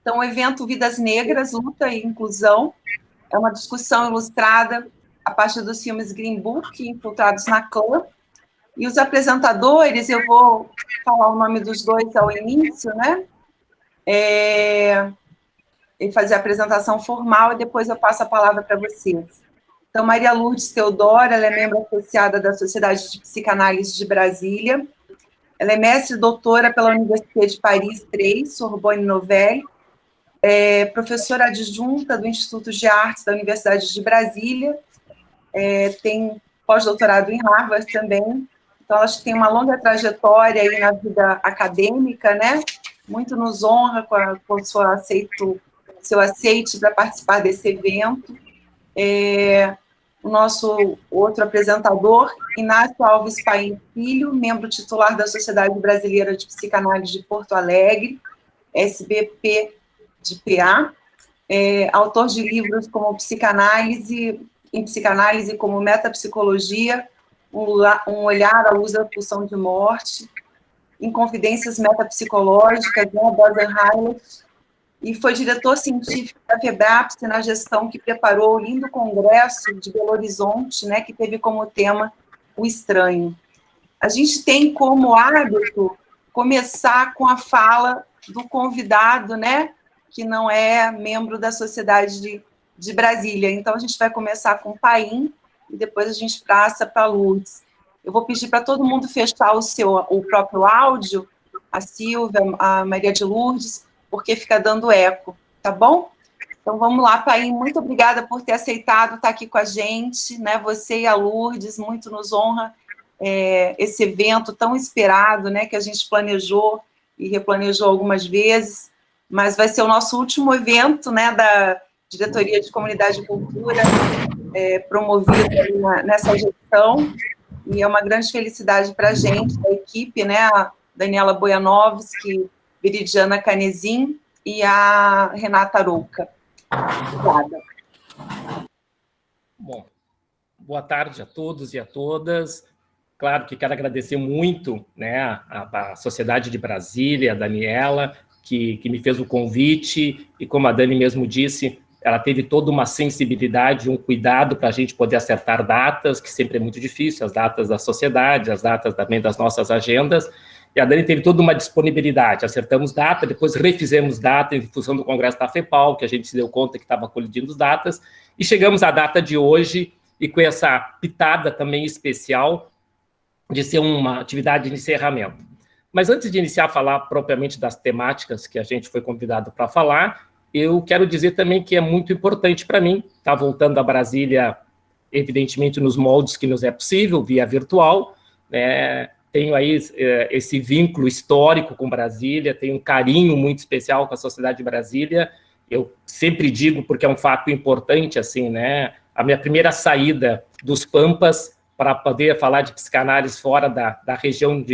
Então, o evento Vidas Negras, Luta e Inclusão é uma discussão ilustrada a partir dos filmes Green Book, Infiltrados na Clã. E os apresentadores, eu vou falar o nome dos dois ao início, né? E fazer a apresentação formal e depois eu passo a palavra para vocês. Então, Maria Lourdes Teodoro, ela é membro associada da Sociedade de Psicanálise de Brasília. Ela é mestre e doutora pela Universidade de Paris III, Sorbonne Nouvelle, professora adjunta do Instituto de Artes da Universidade de Brasília, tem pós-doutorado em Harvard também. Então, ela tem uma longa trajetória aí na vida acadêmica, né? Muito nos honra com o seu aceite para participar desse evento. O nosso outro apresentador, Inácio Alves Paim Filho, membro titular da Sociedade Brasileira de Psicanálise de Porto Alegre, SBP de PA, autor de livros como Psicanálise, em Psicanálise como Metapsicologia, um olhar à luz da pulsão de morte, em Confidências Metapsicológicas, né, Border Highlights, e foi diretor científico da FEBRAPS na gestão que preparou o lindo congresso de Belo Horizonte, né, que teve como tema o estranho. A gente tem como hábito começar com a fala do convidado, né, que não é membro da Sociedade de Brasília. Então, a gente vai começar com o Paim e depois a gente passa para a Lourdes. Eu vou pedir para todo mundo fechar o próprio áudio, a Silvia, a Maria de Lourdes, porque fica dando eco, tá bom? Então, vamos lá, Paim, muito obrigada por ter aceitado estar aqui com a gente, né? Você e a Lourdes, muito nos honra esse evento tão esperado, né? Que a gente planejou e replanejou algumas vezes, mas vai ser o nosso último evento, né? Da Diretoria de Comunidade e Cultura, promovido nessa gestão, e é uma grande felicidade para a gente, a equipe, né? A Daniela Bojanovski, Viridiana Canezin e a Renata Arouca. Obrigada. Bom, boa tarde a todos e a todas. Claro que quero agradecer muito, né, a Sociedade de Brasília, a Daniela, que me fez o convite, e como a Dani mesmo disse, ela teve toda uma sensibilidade, um cuidado para a gente poder acertar datas, que sempre é muito difícil, as datas da sociedade, as datas também das nossas agendas. E a Dani teve toda uma disponibilidade, acertamos data, depois refizemos data em função do Congresso da FEPAL, que a gente se deu conta que estava colidindo as datas, e chegamos à data de hoje, e com essa pitada também especial de ser uma atividade de encerramento. Mas antes de iniciar a falar propriamente das temáticas que a gente foi convidado para falar, eu quero dizer também que é muito importante para mim estar voltando a Brasília, evidentemente nos moldes que nos é possível, via virtual, né? Tenho aí esse vínculo histórico com Brasília, tenho um carinho muito especial com a Sociedade de Brasília. Eu sempre digo, porque é um fato importante, assim, né? A minha primeira saída dos Pampas para poder falar de psicanálise fora da região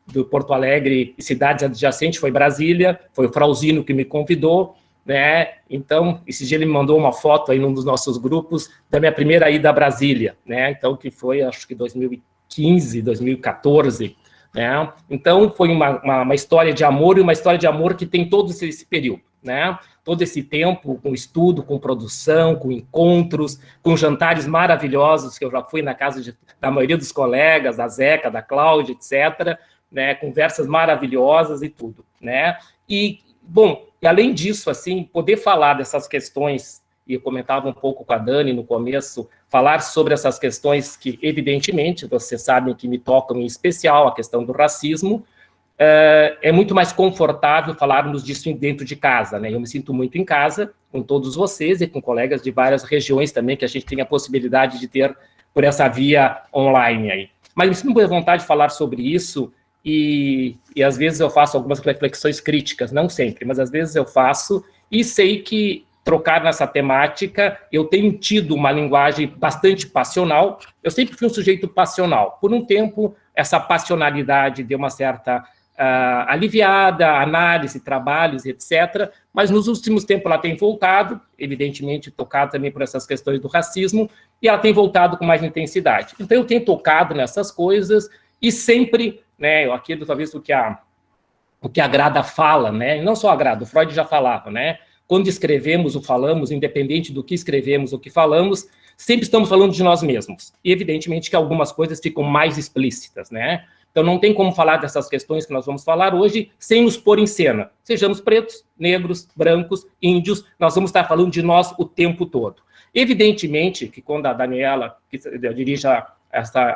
do Porto Alegre e cidades adjacentes foi Brasília, foi o Frauzino que me convidou, né? Então, esse dia ele me mandou uma foto aí num dos nossos grupos da minha primeira ida a Brasília, né? Então, que foi, acho que 2015, 2014, né? Então, foi uma história de amor, e uma história de amor que tem todo esse período, né? Todo esse tempo com estudo, com produção, com encontros, com jantares maravilhosos, que eu já fui na casa da maioria dos colegas, da Zeca, da Cláudia, etc., né? Conversas maravilhosas e tudo, né? E, bom, e além disso, assim, poder falar dessas questões, e eu comentava um pouco com a Dani no começo, falar sobre essas questões que, evidentemente, vocês sabem que me tocam em especial, a questão do racismo, é muito mais confortável falarmos disso dentro de casa, né? Eu me sinto muito em casa com todos vocês e com colegas de várias regiões também, que a gente tem a possibilidade de ter por essa via online aí. Mas me sinto muito à vontade de falar sobre isso, e às vezes eu faço algumas reflexões críticas, não sempre, mas às vezes eu faço, e sei que trocar nessa temática, eu tenho tido uma linguagem bastante passional, eu sempre fui um sujeito passional. Por um tempo, essa passionalidade deu uma certa aliviada, análise, trabalhos, etc., mas nos últimos tempos ela tem voltado, evidentemente tocado também por essas questões do racismo, e ela tem voltado com mais intensidade. Então eu tenho tocado nessas coisas, e sempre, né, aqui talvez o que a o que agrada fala, né? E não só agrada, o Freud já falava, né? Quando escrevemos ou falamos, independente do que escrevemos ou que falamos, sempre estamos falando de nós mesmos. E, evidentemente, que algumas coisas ficam mais explícitas, né? Então, não tem como falar dessas questões que nós vamos falar hoje sem nos pôr em cena. Sejamos pretos, negros, brancos, índios, nós vamos estar falando de nós o tempo todo. Evidentemente que quando a Daniela, que dirige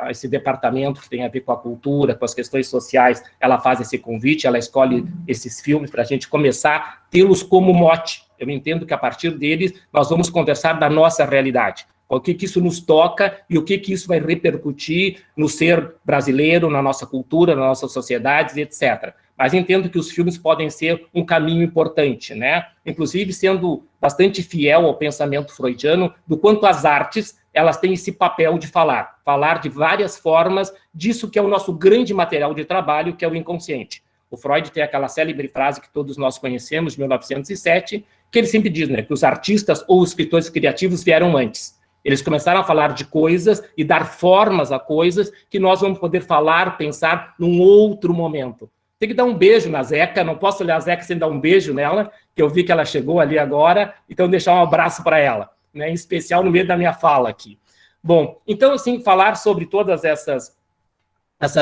esse departamento que tem a ver com a cultura, com as questões sociais, ela faz esse convite, ela escolhe esses filmes para a gente começar a tê-los como mote. Eu entendo que a partir deles nós vamos conversar da nossa realidade. O que isso nos toca e o que isso vai repercutir no ser brasileiro, na nossa cultura, nas nossas sociedades, etc. Mas entendo que os filmes podem ser um caminho importante, né? Inclusive sendo bastante fiel ao pensamento freudiano do quanto as artes elas têm esse papel de falar de várias formas disso que é o nosso grande material de trabalho, que é o inconsciente. O Freud tem aquela célebre frase que todos nós conhecemos, de 1907, que ele sempre diz, né, que os artistas ou os escritores criativos vieram antes. Eles começaram a falar de coisas e dar formas a coisas que nós vamos poder falar, pensar num outro momento. Tem que dar um beijo na Zeca, não posso olhar a Zeca sem dar um beijo nela, que eu vi que ela chegou ali agora, então deixar um abraço para ela, né, em especial no meio da minha fala aqui. Bom, então, assim, falar sobre todas essas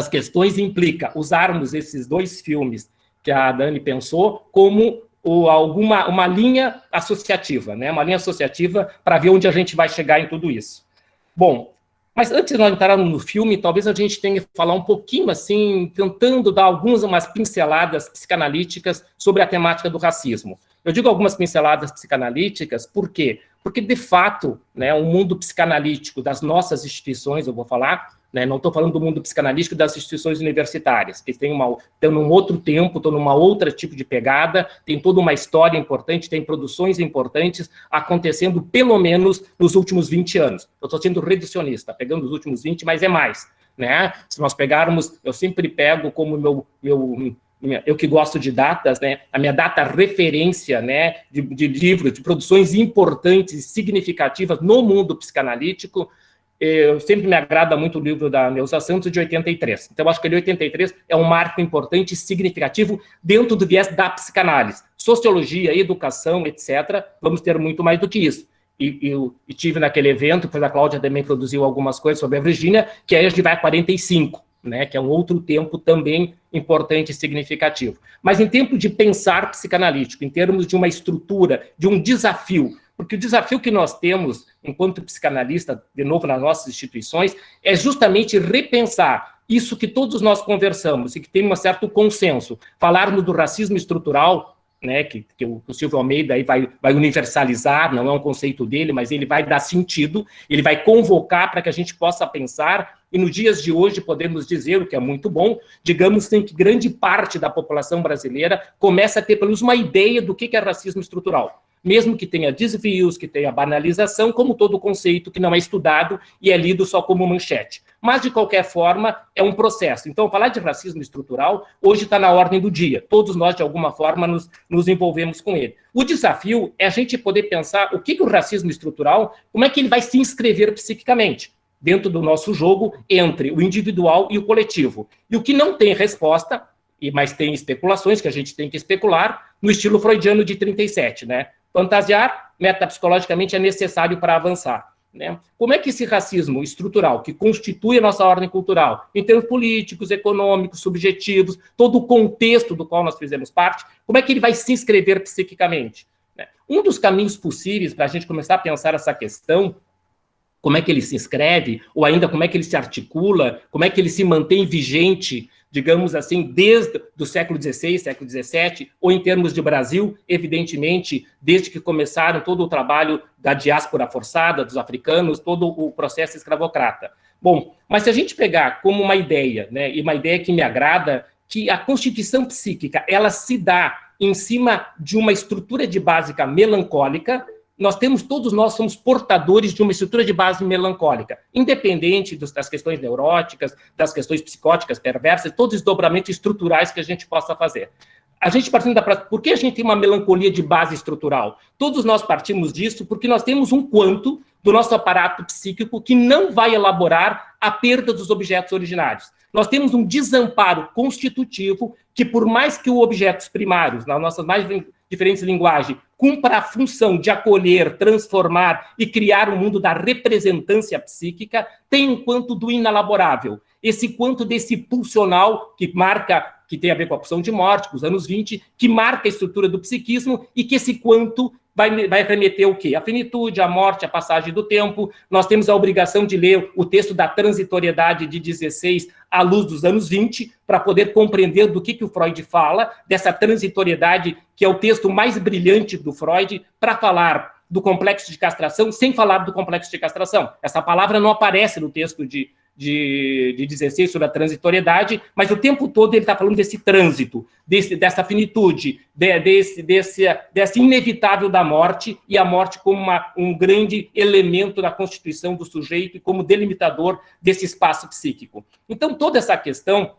questões implica usarmos esses dois filmes que a Dani pensou como uma linha associativa, né? Uma linha associativa para ver onde a gente vai chegar em tudo isso. Bom, mas antes de nós entrarmos no filme, talvez a gente tenha que falar um pouquinho, assim, tentando dar umas pinceladas psicanalíticas sobre a temática do racismo. Eu digo algumas pinceladas psicanalíticas, por quê? Porque, de fato, né, o mundo psicanalítico das nossas instituições, eu vou falar, né, não estou falando do mundo psicanalítico das instituições universitárias, que estão num outro tempo, estão numa outra tipo de pegada, tem toda uma história importante, tem produções importantes acontecendo, pelo menos, nos últimos 20 anos. Eu estou sendo reducionista, pegando os últimos 20, mas é mais. Né? Se nós pegarmos, eu sempre pego como eu que gosto de datas, né, a minha data referência, né, de livros, de produções importantes e significativas no mundo psicanalítico, eu sempre me agrada muito o livro da Neuza Santos, de 83. Então, acho que ele, 83, é um marco importante e significativo dentro do viés da psicanálise. Sociologia, educação, etc., vamos ter muito mais do que isso. E tive naquele evento, depois a Cláudia também produziu algumas coisas sobre a Virgínia, que aí a gente vai a 45, né, que é um outro tempo também importante e significativo. Mas em tempo de pensar psicanalítico, em termos de uma estrutura, de um desafio, porque o desafio que nós temos, enquanto psicanalista, de novo, nas nossas instituições, é justamente repensar isso que todos nós conversamos e que tem um certo consenso. Falarmos do racismo estrutural, né, que o Silvio Almeida aí vai universalizar, não é um conceito dele, mas ele vai dar sentido, ele vai convocar para que a gente possa pensar, e nos dias de hoje podemos dizer, o que é muito bom, digamos que grande parte da população brasileira começa a ter pelo menos uma ideia do que é racismo estrutural. Mesmo que tenha desvios, que tenha banalização, como todo conceito que não é estudado e é lido só como manchete. Mas, de qualquer forma, é um processo. Então, falar de racismo estrutural hoje está na ordem do dia. Todos nós, de alguma forma, nos envolvemos com ele. O desafio é a gente poder pensar o que o racismo estrutural, como é que ele vai se inscrever psiquicamente dentro do nosso jogo entre o individual e o coletivo. E o que não tem resposta, mas tem especulações que a gente tem que especular, no estilo freudiano de 37, né? Fantasiar, metapsicologicamente, é necessário para avançar. Né? Como é que esse racismo estrutural, que constitui a nossa ordem cultural, em termos políticos, econômicos, subjetivos, todo o contexto do qual nós fizemos parte, como é que ele vai se inscrever psiquicamente? Né? Um dos caminhos possíveis para a gente começar a pensar essa questão, como é que ele se inscreve, ou ainda como é que ele se articula, como é que ele se mantém vigente, digamos assim, desde o século XVI, século XVII, ou em termos de Brasil, evidentemente, desde que começaram todo o trabalho da diáspora forçada, dos africanos, todo o processo escravocrata. Bom, mas se a gente pegar como uma ideia, né, e uma ideia que me agrada, que a constituição psíquica, ela se dá em cima de uma estrutura de básica melancólica, todos nós somos portadores de uma estrutura de base melancólica, independente das questões neuróticas, das questões psicóticas perversas, todos os desdobramentos estruturais que a gente possa fazer. A gente partindo da prática, por que a gente tem uma melancolia de base estrutural? Todos nós partimos disso porque nós temos um quanto do nosso aparato psíquico que não vai elaborar a perda dos objetos originários. Nós temos um desamparo constitutivo que, por mais que os objetos primários, nas nossas mais diferentes linguagens, cumpra a função de acolher, transformar e criar um mundo da representância psíquica, tem um quanto do inelaborável. Esse quanto desse pulsional que marca, que tem a ver com a pulsão de morte, com os anos 20, que marca a estrutura do psiquismo e que esse quanto vai remeter o quê? A finitude, a morte, a passagem do tempo. Nós temos a obrigação de ler o texto da transitoriedade de 16 à luz dos anos 20, para poder compreender do que o Freud fala, dessa transitoriedade, que é o texto mais brilhante do Freud, para falar do complexo de castração, sem falar do complexo de castração. Essa palavra não aparece no texto de 16 sobre a transitoriedade, mas o tempo todo ele está falando desse trânsito, dessa finitude, desse inevitável da morte, e a morte como um grande elemento da constituição do sujeito e como delimitador desse espaço psíquico. Então, toda essa questão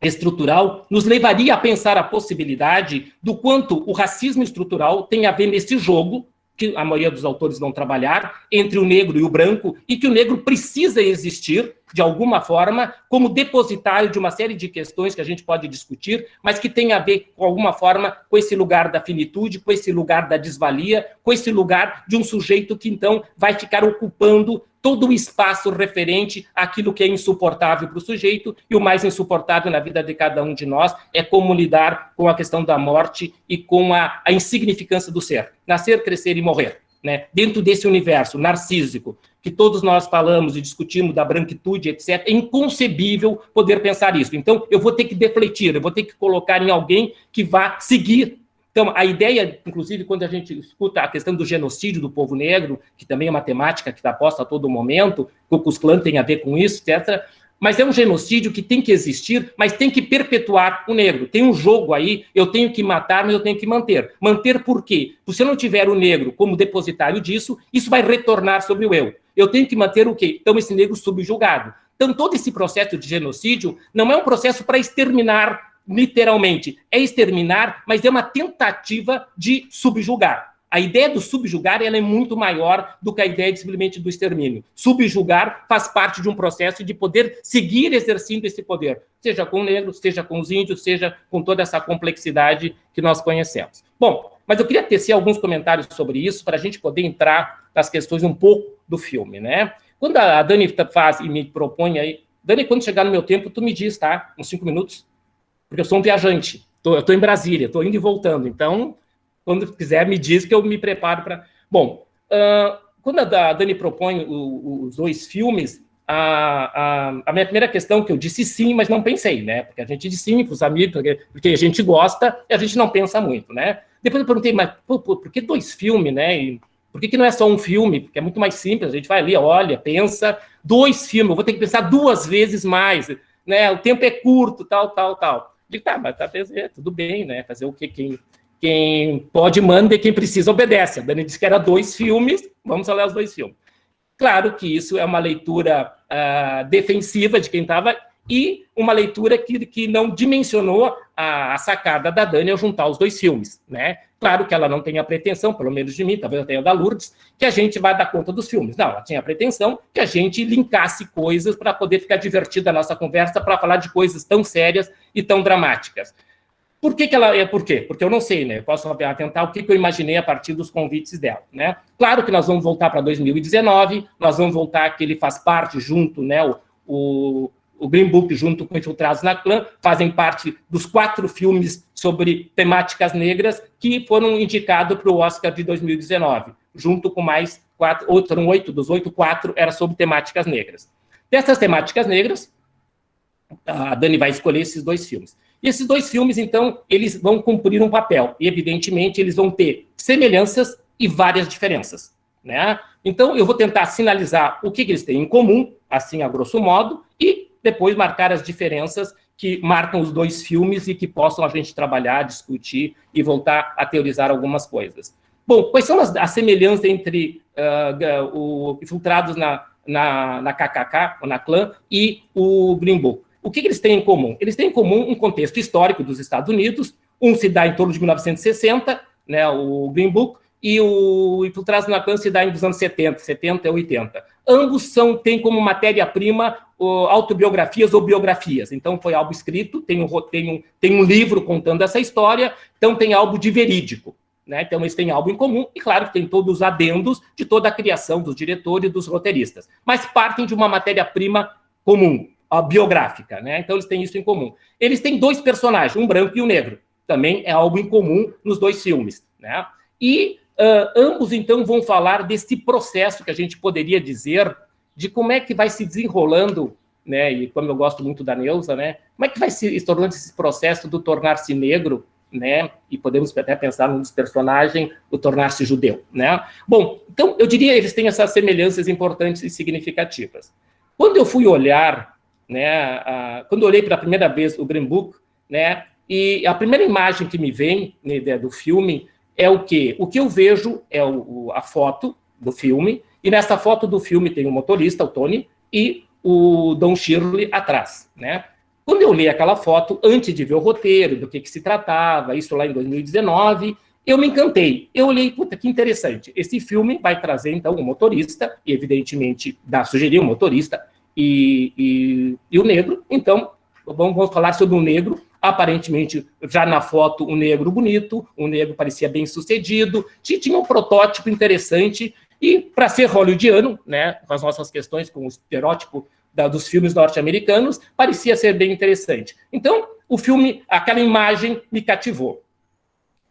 estrutural nos levaria a pensar a possibilidade do quanto o racismo estrutural tem a ver nesse jogo, que a maioria dos autores vão trabalhar, entre o negro e o branco, e que o negro precisa existir, de alguma forma, como depositário de uma série de questões que a gente pode discutir, mas que tem a ver, com alguma forma, com esse lugar da finitude, com esse lugar da desvalia, com esse lugar de um sujeito que, então, vai ficar ocupando todo o espaço referente àquilo que é insuportável para o sujeito, e o mais insuportável na vida de cada um de nós é como lidar com a questão da morte e com a insignificância do ser. Nascer, crescer e morrer, né? Dentro desse universo narcísico, que todos nós falamos e discutimos da branquitude, etc., é inconcebível poder pensar isso. Então, eu vou ter que defletir, eu vou ter que colocar em alguém que vá seguir. Então, a ideia, inclusive, quando a gente escuta a questão do genocídio do povo negro, que também é uma temática que está posta a todo momento, o Ku Klux Klan tem a ver com isso, etc., mas é um genocídio que tem que existir, mas tem que perpetuar o negro. Tem um jogo aí, eu tenho que matar, mas eu tenho que manter. Manter por quê? Porque se eu não tiver o negro como depositário disso, isso vai retornar sobre o eu. Eu tenho que manter o quê? Então, esse negro subjugado. Então, todo esse processo de genocídio não é um processo para exterminar literalmente, é exterminar, mas é uma tentativa de subjugar. A ideia do subjugar ela é muito maior do que a ideia de, simplesmente do extermínio. Subjugar faz parte de um processo de poder seguir exercendo esse poder, seja com negros, seja com os índios, seja com toda essa complexidade que nós conhecemos. Bom, mas eu queria tecer alguns comentários sobre isso para a gente poder entrar nas questões um pouco do filme, né? Quando a Dani faz e me propõe aí, Dani, quando chegar no meu tempo, tu me diz, tá? Uns 5 minutos. Porque eu sou um viajante, eu estou em Brasília, estou indo e voltando, então, quando quiser, me diz que eu me preparo para... Bom, quando a Dani propõe os 2 filmes, a minha primeira questão, que eu disse sim, mas não pensei, né? Porque a gente diz sim para os amigos, porque a gente gosta e a gente não pensa muito, né? Depois eu perguntei, mas por que 2 filmes, né? E por que não é só um filme? Porque é muito mais simples, a gente vai ali, olha, pensa, 2 filmes, eu vou ter que pensar 2 vezes mais, né? O tempo é curto, tal. Digo, tá, mas tudo bem, né? Fazer o que quem pode manda e quem precisa obedece. A Dani disse que era 2 filmes, vamos ler os 2 filmes. Claro que isso é uma leitura defensiva de quem estava e uma leitura que não dimensionou a sacada da Dani ao juntar os 2 filmes, né? Claro que ela não tem a pretensão, pelo menos de mim, talvez eu tenha da Lourdes, que a gente vai dar conta dos filmes. Não, ela tinha a pretensão que a gente linkasse coisas para poder ficar divertida a nossa conversa, para falar de coisas tão sérias e tão dramáticas. Por quê? Porque eu não sei, né? Eu posso atentar o que eu imaginei a partir dos convites dela, né? Claro que nós vamos voltar para 2019, nós vamos voltar que ele faz parte junto, né? O Green Book, junto com Infiltrados na Clã, fazem parte dos 4 filmes sobre temáticas negras que foram indicados para o Oscar de 2019, junto com mais 4, foram 8, dos 8, 4 era sobre temáticas negras. Dessas temáticas negras, a Dani vai escolher esses 2 filmes. E esses 2 filmes, então, eles vão cumprir um papel, e, evidentemente, eles vão ter semelhanças e várias diferenças, né? Então, eu vou tentar sinalizar o que eles têm em comum, assim, a grosso modo, e depois marcar as diferenças que marcam os 2 filmes e que possam a gente trabalhar, discutir e voltar a teorizar algumas coisas. Bom, quais são as semelhanças entre o Infiltrados na KKK, ou na Clã, e o Green Book? O que eles têm em comum? Eles têm em comum um contexto histórico dos Estados Unidos, um se dá em torno de 1960, né, o Green Book, e o Infiltrados na Clã se dá nos anos 70 e 80. Ambos têm como matéria-prima autobiografias ou biografias. Então, foi algo escrito, tem um livro contando essa história, então tem algo de verídico. Né? Então, eles têm algo em comum, e claro que tem todos os adendos de toda a criação dos diretores e dos roteiristas, mas partem de uma matéria-prima comum, biográfica, né? Então, eles têm isso em comum. Eles têm dois personagens, um branco e um negro, também é algo em comum nos dois filmes, né? E ambos, então, vão falar desse processo que a gente poderia dizer de como é que vai se desenrolando, né? E como eu gosto muito da Neuza, né? Como é que vai se tornando esse processo do tornar-se negro, né? E podemos até pensar num dos personagens, o tornar-se judeu, né? Bom, então, eu diria que eles têm essas semelhanças importantes e significativas. Quando eu fui olhar, né, quando eu olhei pela primeira vez o Green Book, né, e a primeira imagem que me vem, né, do filme é o quê? O que eu vejo é a foto do filme, e nessa foto do filme tem o motorista, o Tony, e o Don Shirley atrás, né? Quando eu li aquela foto, antes de ver o roteiro, do que se tratava, isso lá em 2019, eu me encantei. Eu olhei, puta, que interessante. Esse filme vai trazer, então, um motorista, e evidentemente sugerir o motorista e o negro. Então, vamos falar sobre um negro. Aparentemente, já na foto, um negro bonito, um negro parecia bem sucedido, tinha um protótipo interessante, e para ser hollywoodiano, né, com as nossas questões, com o estereótipo dos filmes norte-americanos, parecia ser bem interessante. Então, o filme, aquela imagem me cativou.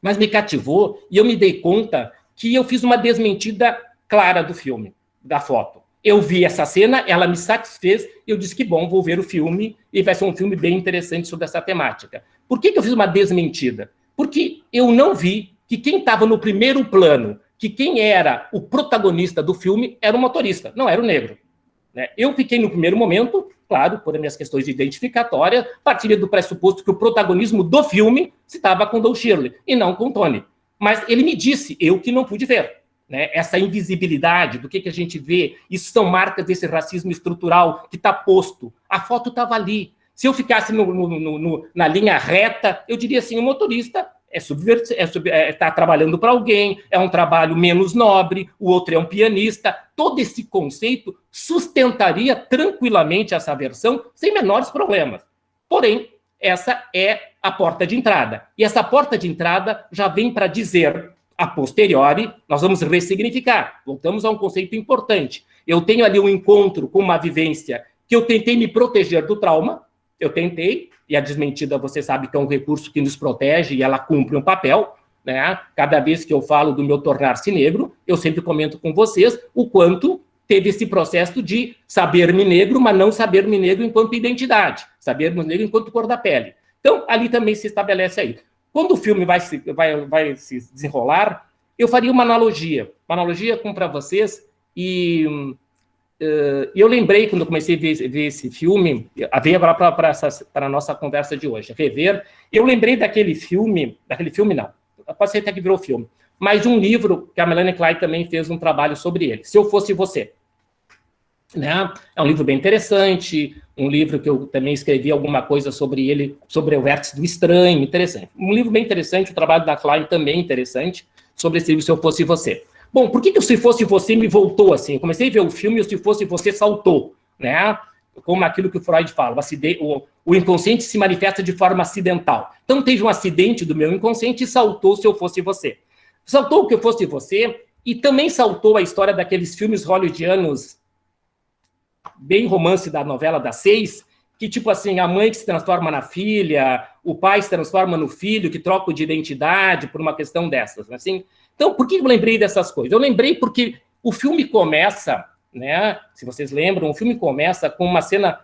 Mas me cativou e eu me dei conta que eu fiz uma desmentida clara do filme, da foto. Eu vi essa cena, ela me satisfez, e eu disse que bom, vou ver o filme, e vai ser um filme bem interessante sobre essa temática. Por que eu fiz uma desmentida? Porque eu não vi que quem estava no primeiro plano, que quem era o protagonista do filme era o motorista, não era o negro. Eu fiquei no primeiro momento, claro, por minhas questões de identificatória, partindo do pressuposto que o protagonismo do filme se estava com Don Shirley e não com Tony. Mas ele me disse, eu que não pude ver, né? Essa invisibilidade do que a gente vê, isso são marcas desse racismo estrutural que está posto. A foto estava ali. Se eu ficasse na linha reta, eu diria assim, o motorista está trabalhando para alguém, é um trabalho menos nobre, o outro é um pianista. Todo esse conceito sustentaria tranquilamente essa versão sem menores problemas. Porém, essa é a porta de entrada. E essa porta de entrada já vem para dizer, a posteriori, nós vamos ressignificar. Voltamos a um conceito importante. Eu tenho ali um encontro com uma vivência que eu tentei me proteger do trauma, eu tentei, e a desmentida, você sabe que é um recurso que nos protege e ela cumpre um papel, né? Cada vez que eu falo do meu tornar-se negro, eu sempre comento com vocês o quanto teve esse processo de saber-me negro, mas não saber-me negro enquanto identidade, saber-me negro enquanto cor da pele. Então, ali também se estabelece aí. Quando o filme vai se desenrolar, eu faria uma analogia para vocês, e eu lembrei, quando eu comecei a ver esse filme, veio agora para a nossa conversa de hoje, rever, eu lembrei daquele filme não, pode ser até que virou filme, mas de um livro que a Melanie Klein também fez um trabalho sobre ele, Se Eu Fosse Você. Né? É um livro bem interessante, um livro que eu também escrevi alguma coisa sobre ele, sobre o vértice do estranho, interessante. Um livro bem interessante, o trabalho da Klein também interessante, sobre esse livro Se Eu Fosse Você. Bom, por que o Se Fosse Você me voltou assim? Eu comecei a ver o filme e o Se Fosse Você saltou, né? Como aquilo que o Freud fala, o inconsciente se manifesta de forma acidental. Então, teve um acidente do meu inconsciente e saltou Se Eu Fosse Você. Saltou o Que Eu Fosse Você e também saltou a história daqueles filmes hollywoodianos, bem romance da novela das 6, que tipo assim, a mãe que se transforma na filha, o pai se transforma no filho, que troca de identidade por uma questão dessas, assim. Então, por que eu lembrei dessas coisas? Eu lembrei porque o filme começa, né? Se vocês lembram, o filme começa com uma cena,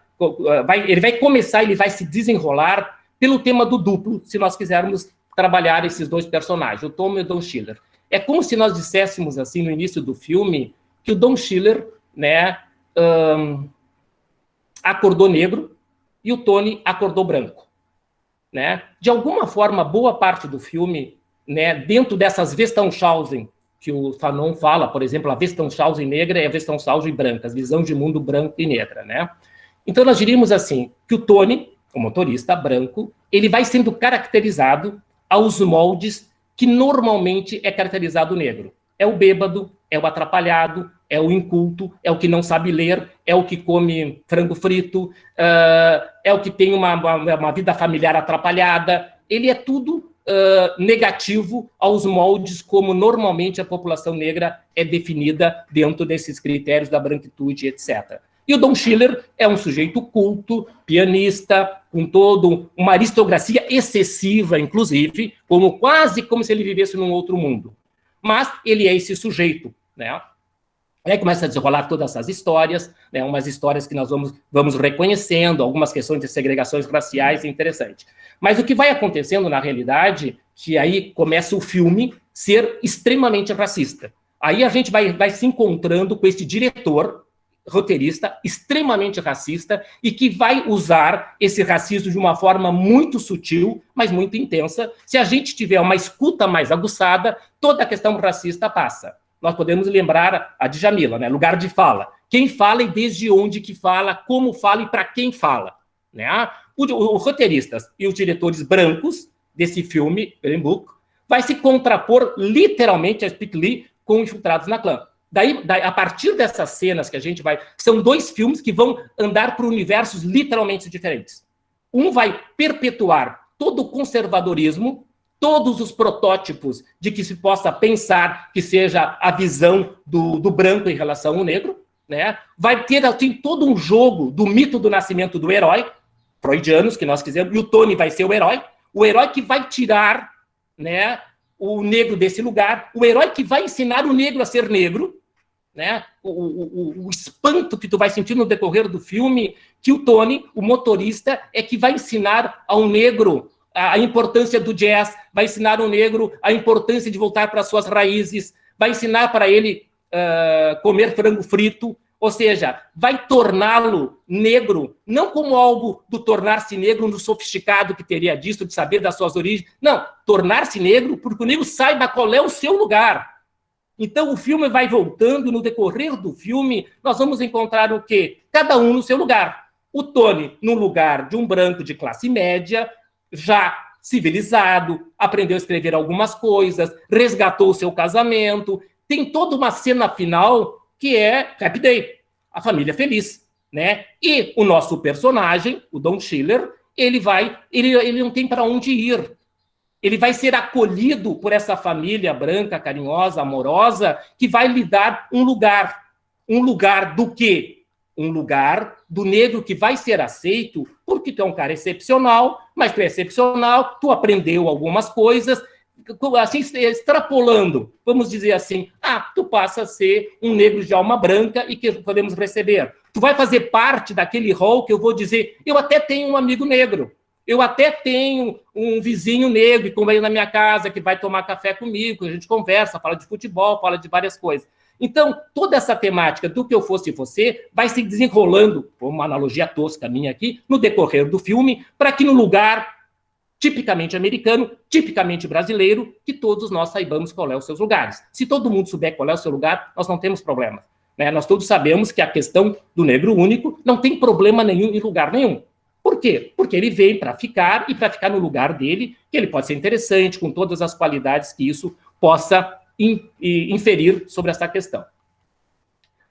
ele vai começar, ele vai se desenrolar pelo tema do duplo, se nós quisermos trabalhar esses dois personagens, o Tom e o Don Schiller. É como se nós disséssemos assim no início do filme que o Don Schiller, né, acordou negro e o Tony acordou branco, né? De alguma forma, boa parte do filme, né, dentro dessas Westernhausen que o Fanon fala, por exemplo, a Westernhausen negra e a Westernhausen branca, a visão de mundo branco e negra, né? Então nós diríamos assim, que o Tony, o motorista branco, ele vai sendo caracterizado aos moldes que normalmente é caracterizado o negro. É o bêbado, é o atrapalhado, é o inculto, é o que não sabe ler, é o que come frango frito, é o que tem uma vida familiar atrapalhada. Ele é tudo negativo aos moldes como normalmente a população negra é definida dentro desses critérios da branquitude, etc. E o Don Schiller é um sujeito culto, pianista, com toda uma aristocracia excessiva, inclusive, quase como se ele vivesse num outro mundo. Mas ele é esse sujeito, né? Aí começa a desenrolar todas essas histórias, né? Umas histórias que nós vamos reconhecendo, algumas questões de segregações raciais, é interessante. Mas o que vai acontecendo, na realidade, que aí começa o filme ser extremamente racista. Aí a gente vai se encontrando com esse diretor, roteirista, extremamente racista, e que vai usar esse racismo de uma forma muito sutil, mas muito intensa. Se a gente tiver uma escuta mais aguçada, toda a questão racista passa. Nós podemos lembrar a Djamila, né? Lugar de fala. Quem fala e desde onde que fala, como fala e para quem fala. Né? Os roteiristas e os diretores brancos desse filme, Green Book, vai se contrapor literalmente a Spike Lee com Infiltrados na Clã. Daí, a partir dessas cenas que a gente vai... São dois filmes que vão andar por universos literalmente diferentes. Um vai perpetuar todo o conservadorismo, todos os protótipos de que se possa pensar que seja a visão do branco em relação ao negro, né? Vai ter assim, todo um jogo do mito do nascimento do herói, freudianos, que nós quisermos, e o Tony vai ser o herói que vai tirar, né, o negro desse lugar, o herói que vai ensinar o negro a ser negro, né? O espanto que tu vai sentir no decorrer do filme, que o Tony, o motorista, é que vai ensinar ao negro a importância do jazz, vai ensinar ao negro a importância de voltar para suas raízes, vai ensinar para ele comer frango frito, ou seja, vai torná-lo negro, não como algo do tornar-se negro no sofisticado que teria disso, de saber das suas origens, não, tornar-se negro porque o negro saiba qual é o seu lugar. Então o filme vai voltando, no decorrer do filme, nós vamos encontrar o quê? Cada um no seu lugar. O Tony no lugar de um branco de classe média, já civilizado, aprendeu a escrever algumas coisas, resgatou o seu casamento, tem toda uma cena final que é Happy Day, a família feliz, né? E o nosso personagem, o Don Schiller, ele não tem para onde ir. Ele vai ser acolhido por essa família branca, carinhosa, amorosa, que vai lhe dar um lugar. Um lugar do quê? Um lugar do negro que vai ser aceito porque tu é um cara excepcional, mas tu é excepcional, tu aprendeu algumas coisas, assim, extrapolando, vamos dizer assim, tu passa a ser um negro de alma branca e que podemos receber. Tu vai fazer parte daquele rol que eu vou dizer, eu até tenho um amigo negro, eu até tenho um vizinho negro que vem na minha casa, que vai tomar café comigo, a gente conversa, fala de futebol, fala de várias coisas. Então, toda essa temática do que eu fosse você vai se desenrolando, por uma analogia tosca minha aqui, no decorrer do filme, para que no lugar tipicamente americano, tipicamente brasileiro, que todos nós saibamos qual é os seus lugares. Se todo mundo souber qual é o seu lugar, nós não temos problema. Né? Nós todos sabemos que a questão do negro único não tem problema nenhum em lugar nenhum. Por quê? Porque ele vem para ficar e para ficar no lugar dele, que ele pode ser interessante, com todas as qualidades que isso possa inferir sobre essa questão.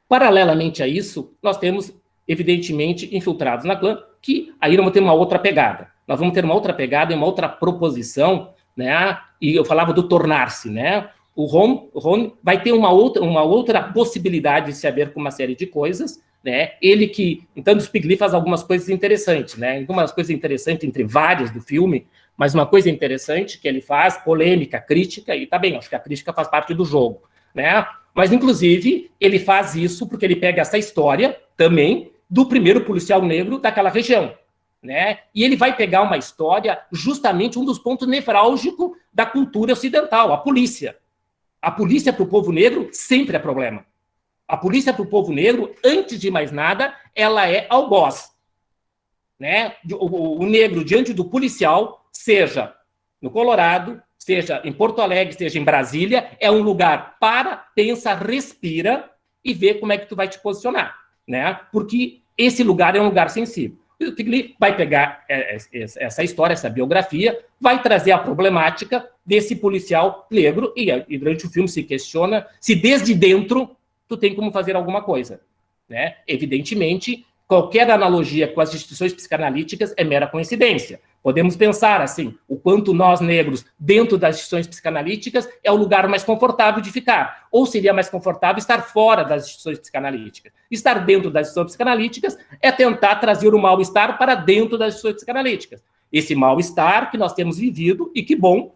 Paralelamente a isso, nós temos, evidentemente, Infiltrados na Clã, que aí vamos ter uma outra pegada. Nós vamos ter uma outra pegada e uma outra proposição, né? E eu falava do tornar-se, né? O Ron vai ter uma outra possibilidade de se haver com uma série de coisas, né? Ele que, então, o Spike Lee faz algumas coisas interessantes, né? Algumas coisas interessantes entre várias do filme, mas uma coisa interessante que ele faz, polêmica, crítica, e tá bem, acho que a crítica faz parte do jogo, né? Mas, inclusive, ele faz isso porque ele pega essa história também do primeiro policial negro daquela região, né? E ele vai pegar uma história, justamente um dos pontos nevrálgicos da cultura ocidental, a polícia. A polícia para o povo negro sempre é problema. A polícia para o povo negro, antes de mais nada, ela é algoz, né? O negro diante do policial, seja no Colorado, seja em Porto Alegre, seja em Brasília, é um lugar para, pensa, respira e vê como é que tu vai te posicionar, né? Porque esse lugar é um lugar sensível. O Spike Lee vai pegar essa história, essa biografia, vai trazer a problemática desse policial negro e durante o filme se questiona se desde dentro tu tem como fazer alguma coisa, né? Evidentemente, qualquer analogia com as instituições psicanalíticas é mera coincidência. Podemos pensar assim, o quanto nós, negros, dentro das instituições psicanalíticas, é o lugar mais confortável de ficar. Ou seria mais confortável estar fora das instituições psicanalíticas. Estar dentro das instituições psicanalíticas é tentar trazer o mal-estar para dentro das instituições psicanalíticas. Esse mal-estar que nós temos vivido, e que bom,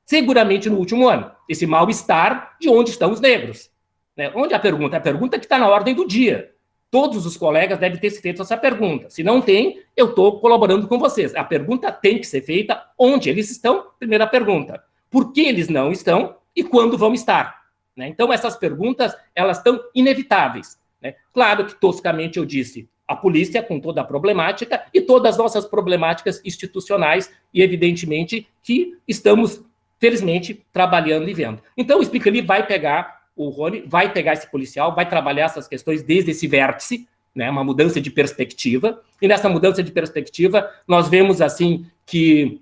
seguramente no último ano. Esse mal-estar de onde estão os negros. Né? Onde a pergunta? É a pergunta que está na ordem do dia. Todos os colegas devem ter se feito essa pergunta. Se não tem, eu estou colaborando com vocês. A pergunta tem que ser feita onde eles estão, primeira pergunta. Por que eles não estão e quando vão estar? Né? Então, essas perguntas, elas estão inevitáveis. Né? Claro que, toscamente, eu disse, a polícia com toda a problemática e todas as nossas problemáticas institucionais e, evidentemente, que estamos, felizmente, trabalhando e vendo. Então, o Spike Lee vai pegar... O Rony vai pegar esse policial, vai trabalhar essas questões desde esse vértice, né, uma mudança de perspectiva, e nessa mudança de perspectiva, nós vemos, assim, que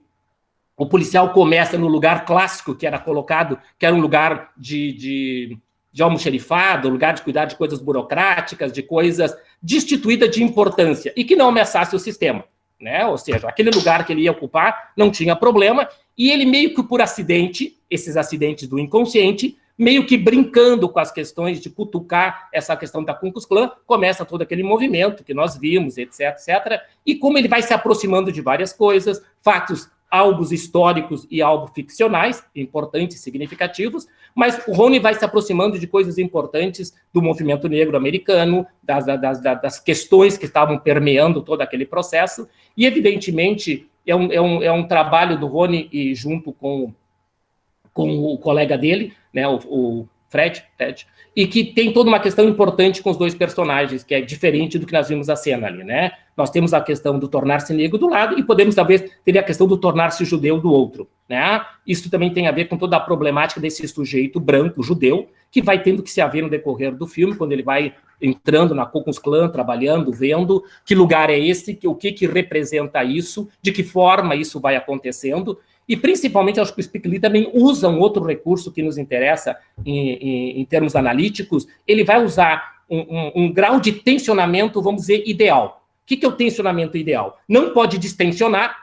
o policial começa no lugar clássico que era colocado, que era um lugar de almoxerifado, lugar de cuidar de coisas burocráticas, de coisas destituídas de importância, e que não ameaçasse o sistema, né, ou seja, aquele lugar que ele ia ocupar não tinha problema, e ele meio que por acidente, esses acidentes do inconsciente, meio que brincando com as questões de cutucar essa questão da Ku Klux Klan, começa todo aquele movimento que nós vimos, etc, etc, e como ele vai se aproximando de várias coisas, fatos, álbuns históricos e álbuns ficcionais, importantes e significativos, mas o Rony vai se aproximando de coisas importantes do movimento negro americano, das questões que estavam permeando todo aquele processo, e evidentemente é um trabalho do Rony, e junto com o colega dele, né, o Fred, e que tem toda uma questão importante com os dois personagens, que é diferente do que nós vimos a cena ali, né? Nós temos a questão do tornar-se negro do lado e podemos, talvez, ter a questão do tornar-se judeu do outro, né? Isso também tem a ver com toda a problemática desse sujeito branco, judeu, que vai tendo que se haver no decorrer do filme, quando ele vai entrando na Ku Klux Klan, trabalhando, vendo que lugar é esse, o que representa isso, de que forma isso vai acontecendo. E, principalmente, acho que o Spike Lee também usa um outro recurso que nos interessa em termos analíticos. Ele vai usar um grau de tensionamento, vamos dizer, ideal. O que é o tensionamento ideal? Não pode distensionar,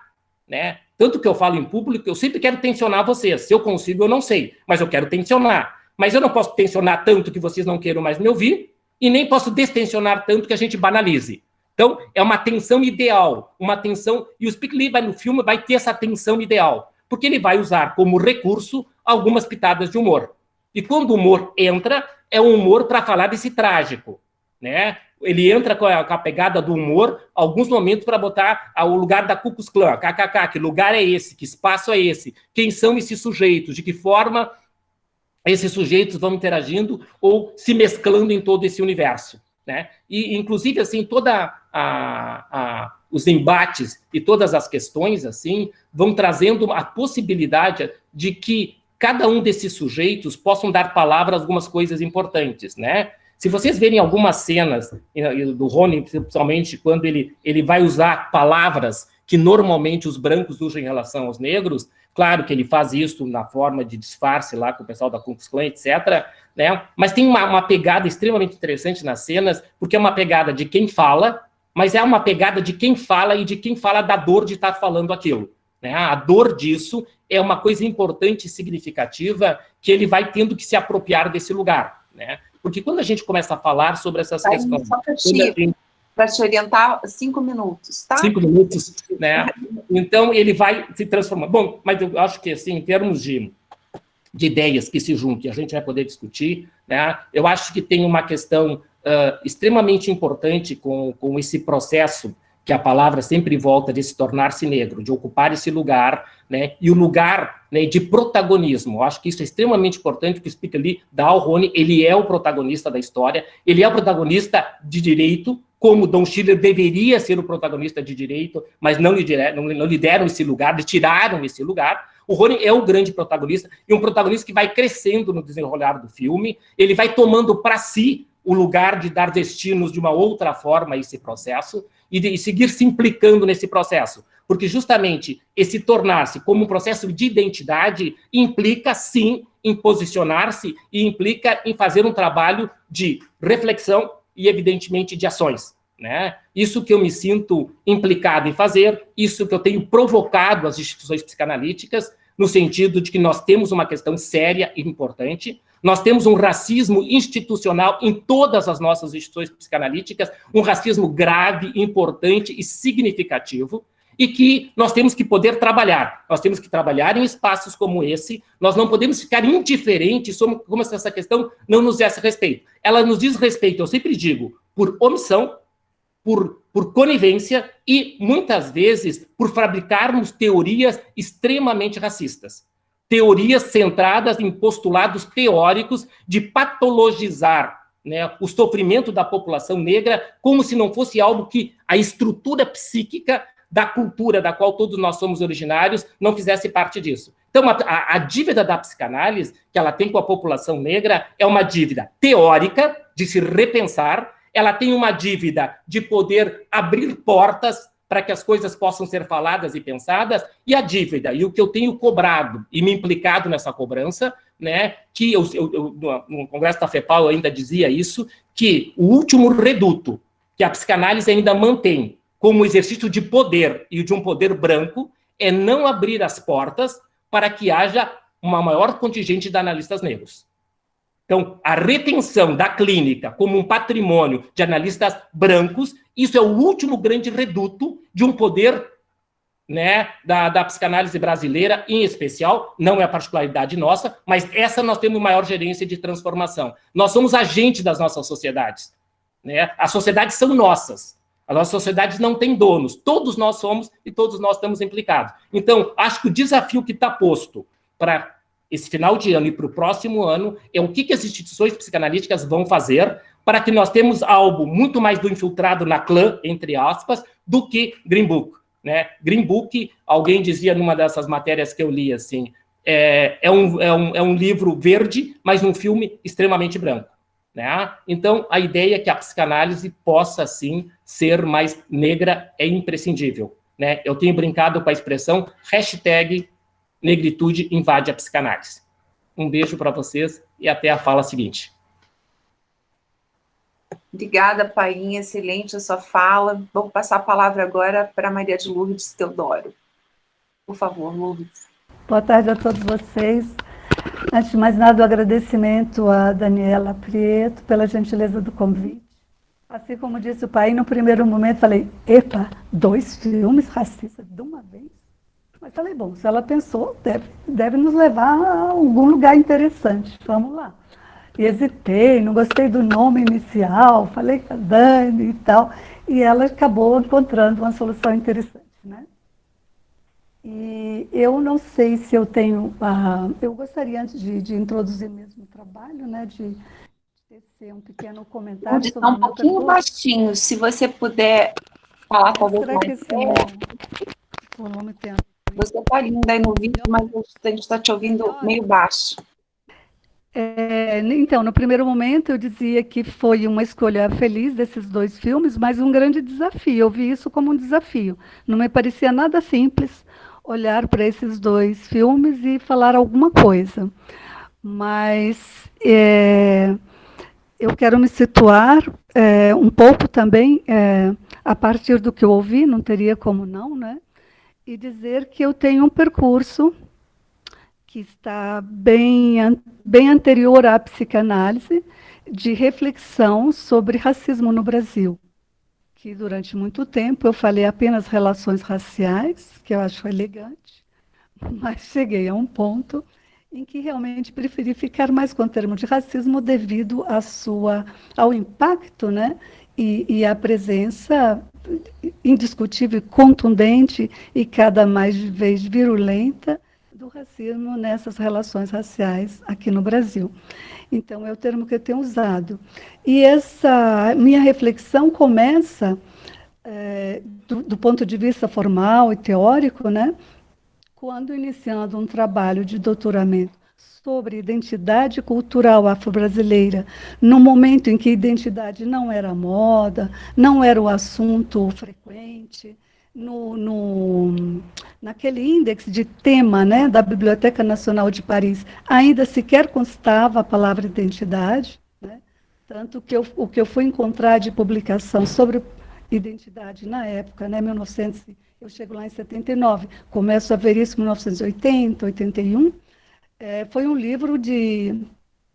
né? Tanto que eu falo em público, eu sempre quero tensionar vocês. Se eu consigo, eu não sei, mas eu quero tensionar. Mas eu não posso tensionar tanto que vocês não queiram mais me ouvir, e nem posso destensionar tanto que a gente banalize. Então, é uma tensão ideal, uma tensão... E o Spike Lee no filme vai ter essa tensão ideal, porque ele vai usar como recurso algumas pitadas de humor. E quando o humor entra, é um humor para falar desse trágico, né? Ele entra com a pegada do humor, alguns momentos para botar o lugar da Ku Klux Klan, kkk, que lugar é esse, que espaço é esse, quem são esses sujeitos, de que forma esses sujeitos vão interagindo ou se mesclando em todo esse universo, né? E, inclusive, assim, toda os embates e todas as questões, assim, vão trazendo a possibilidade de que cada um desses sujeitos possam dar palavra a algumas coisas importantes, né? Se vocês verem algumas cenas do Rony, principalmente quando ele vai usar palavras que normalmente os brancos usam em relação aos negros, claro que ele faz isso na forma de disfarce lá com o pessoal da Ku Klux Klan, etc., né? Mas tem uma pegada extremamente interessante nas cenas, porque é uma pegada de quem fala, mas é uma pegada de quem fala e de quem fala da dor de estar falando aquilo, né? A dor disso é uma coisa importante e significativa que ele vai tendo que se apropriar desse lugar, né? Porque quando a gente começa a falar sobre essas questões... Para te orientar, 5 minutos, tá? 5 minutos, né? Então, ele vai se transformar. Bom, mas eu acho que, assim, em termos de ideias que se juntam, a gente vai poder discutir, né? Eu acho que tem uma questão extremamente importante com esse processo que a palavra sempre volta de se tornar-se negro, de ocupar esse lugar, né? E o lugar, né, de protagonismo. Eu acho que isso é extremamente importante, que o Spike Lee dá ao Rony, ele é o protagonista da história, ele é o protagonista de como Don Schiller deveria ser o protagonista de direito, mas não lhe deram esse lugar, lhe tiraram esse lugar. O Rony é o grande protagonista, e um protagonista que vai crescendo no desenrolar do filme, ele vai tomando para si o lugar de dar destinos de uma outra forma a esse processo, e de seguir se implicando nesse processo. Porque justamente esse tornar-se como um processo de identidade implica, sim, em posicionar-se e implica em fazer um trabalho de reflexão e, evidentemente, de ações, né? Isso que eu me sinto implicado em fazer, isso que eu tenho provocado as instituições psicanalíticas, no sentido de que nós temos uma questão séria e importante, nós temos um racismo institucional em todas as nossas instituições psicanalíticas, um racismo grave, importante e significativo, e que nós temos que poder trabalhar. Nós temos que trabalhar em espaços como esse, nós não podemos ficar indiferentes como se essa questão não nos desse respeito. Ela nos diz respeito, eu sempre digo, por omissão, por conivência e, muitas vezes, por fabricarmos teorias extremamente racistas. Teorias centradas em postulados teóricos de patologizar, né, o sofrimento da população negra como se não fosse algo que a estrutura psíquica da cultura da qual todos nós somos originários não fizesse parte disso. Então, a dívida da psicanálise que ela tem com a população negra é uma dívida teórica de se repensar, ela tem uma dívida de poder abrir portas para que as coisas possam ser faladas e pensadas, e a dívida, e o que eu tenho cobrado e me implicado nessa cobrança, né, que no Congresso da FEPAL eu ainda dizia isso, que o último reduto que a psicanálise ainda mantém como exercício de poder e de um poder branco é não abrir as portas para que haja uma maior contingente de analistas negros. Então, a retenção da clínica como um patrimônio de analistas brancos, isso é o último grande reduto de um poder, né, da psicanálise brasileira, em especial, não é a particularidade nossa, mas essa nós temos maior gerência de transformação. Nós somos agentes das nossas sociedades, né? As sociedades são nossas. As nossas sociedades não têm donos. Todos nós somos e todos nós estamos implicados. Então, acho que o desafio que está posto para esse final de ano e para o próximo ano é o que as instituições psicanalíticas vão fazer para que nós temos algo muito mais do infiltrado na clã, entre aspas, do que Green Book, né? Green Book, alguém dizia numa dessas matérias que eu li, assim, é um livro verde, mas um filme extremamente branco, né? Então, a ideia é que a psicanálise possa, sim, ser mais negra é imprescindível, né? Eu tenho brincado com a expressão #negritude invade a psicanálise. Um beijo para vocês e até a fala seguinte. Obrigada, Painha, excelente a sua fala. Vou passar a palavra agora para Maria de Lourdes Teodoro. Por favor, Lourdes. Boa tarde a todos vocês. Antes de mais nada, o agradecimento a Daniela Prieto pela gentileza do convite. Assim como disse o pai, no primeiro momento falei, epa, 2 filmes racistas de uma vez? Mas falei, bom, se ela pensou, deve nos levar a algum lugar interessante. Vamos lá. E hesitei, não gostei do nome inicial, falei com a Dani e tal, e ela acabou encontrando uma solução interessante, né? E eu não sei se eu tenho... eu gostaria, antes de introduzir mesmo o trabalho, né, de tecer um pequeno comentário Onde sobre está um pouquinho baixinho, se você puder falar talvez mais. Será que esse volume tem... Você está linda aí no vídeo, mas a gente está te ouvindo meio baixo. Então, no primeiro momento eu dizia que foi uma escolha feliz desses 2 filmes, mas um grande desafio. Eu vi isso como um desafio. Não me parecia nada simples olhar para esses 2 filmes e falar alguma coisa. Mas eu quero me situar um pouco também a partir do que eu ouvi, não teria como não, né? E dizer que eu tenho um percurso que está bem anterior à psicanálise, de reflexão sobre racismo no Brasil, que durante muito tempo eu falei apenas relações raciais, que eu acho elegante, mas cheguei a um ponto em que realmente preferi ficar mais com o termo de racismo devido ao impacto, né, e à presença indiscutível, contundente e cada vez virulenta do racismo nessas relações raciais aqui no Brasil. Então, é o termo que eu tenho usado. E essa minha reflexão começa, do ponto de vista formal e teórico, né, quando iniciando um trabalho de doutoramento sobre identidade cultural afro-brasileira, no momento em que identidade não era moda, não era o assunto frequente, naquele índex de tema, né, da Biblioteca Nacional de Paris, ainda sequer constava a palavra identidade, né? Tanto que o que eu fui encontrar de publicação sobre identidade na época, né, 1900, eu chego lá em 79, começo a ver isso em 1980, 81, foi um livro de